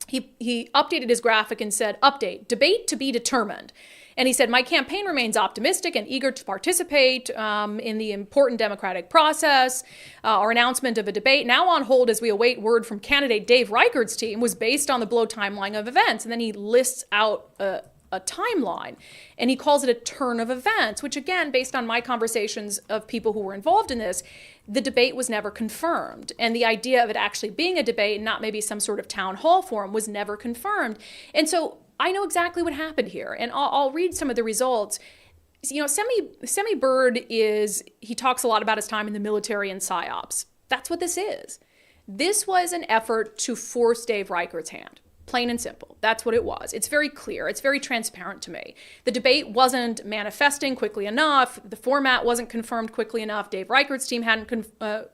he updated his graphic and said, update, debate to be determined. And he said, my campaign remains optimistic and eager to participate in the important democratic process. Our announcement of a debate, now on hold as we await word from candidate Dave Reichert's team, was based on the below timeline of events. And then he lists out a timeline, and he calls it a turn of events, which again, based on my conversations of people who were involved in this, the debate was never confirmed. And the idea of it actually being a debate, not maybe some sort of town hall forum, was never confirmed. And so I know exactly what happened here, and I'll read some of the results. Semi-Bird he talks a lot about his time in the military and PSYOPs. That's what this is. This was an effort to force Dave Reichert's hand. Plain and simple. That's what it was. It's very clear. It's very transparent to me. The debate wasn't manifesting quickly enough. The format wasn't confirmed quickly enough. Dave Reichert's team hadn't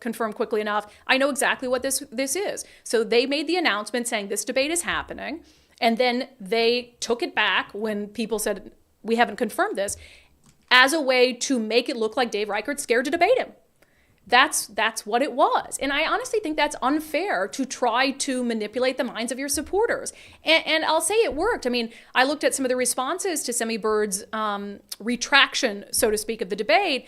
confirmed quickly enough. I know exactly what this is. So they made the announcement saying this debate is happening. And then they took it back when people said, we haven't confirmed this, as a way to make it look like Dave Reichert's scared to debate him. That's what it was. And I honestly think that's unfair to try to manipulate the minds of your supporters. And I'll say it worked. I mean, I looked at some of the responses to Semi Bird's retraction, so to speak, of the debate.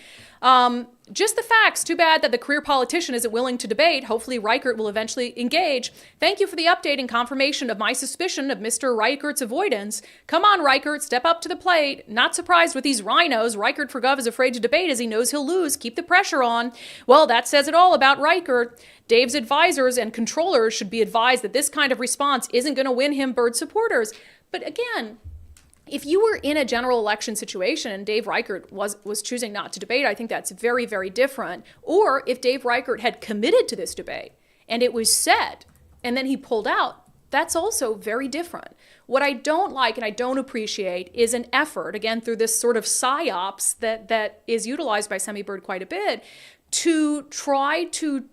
Just the facts. Too bad that the career politician isn't willing to debate. Hopefully Reichert will eventually engage. Thank you for the update and confirmation of my suspicion of Mr. Reichert's avoidance. Come on, Reichert, step up to the plate. Not surprised with these rhinos. Reichert for Gov is afraid to debate as he knows he'll lose. Keep the pressure on. Well, that says it all about Reichert. Dave's advisors and controllers should be advised that this kind of response isn't going to win him Bird supporters. But again, if you were in a general election situation and Dave Reichert was choosing not to debate, I think that's very, very different. Or if Dave Reichert had committed to this debate and it was said and then he pulled out, that's also very different. What I don't like and I don't appreciate is an effort, again, through this sort of psyops that is utilized by Semi Bird quite a bit, to try to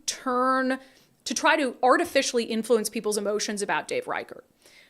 artificially influence people's emotions about Dave Reichert.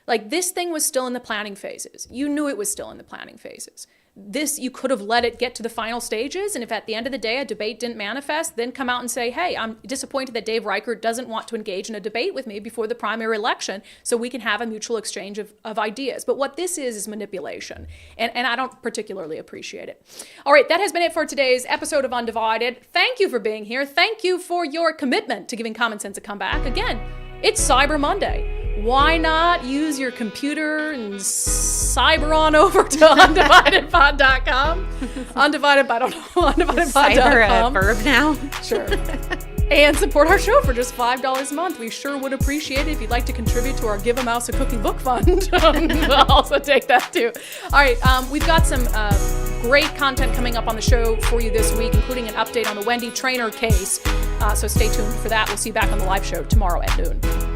Like, this thing was still in the planning phases. You knew it was still in the planning phases. This, you could have let it get to the final stages, and if at the end of the day a debate didn't manifest, then come out and say, hey, I'm disappointed that Dave Reichert doesn't want to engage in a debate with me before the primary election so we can have a mutual exchange of ideas. But what this is manipulation, and I don't particularly appreciate it. All right, that has been it for today's episode of Undivided. Thank you for being here. Thank you for your commitment to giving common sense a comeback. Again, it's Cyber Monday. Why not use your computer and cyber on over to undividedpod.com? Undivided, I don't know, undividedpod.com. Cyber a verb now? Sure. And support our show for just $5 a month. We sure would appreciate it if you'd like to contribute to our Give a Mouse a Cookie book fund. I'll also take that too. All right, we've got some great content coming up on the show for you this week, including an update on the Wendy Traynor case. So stay tuned for that. We'll see you back on the live show tomorrow at noon.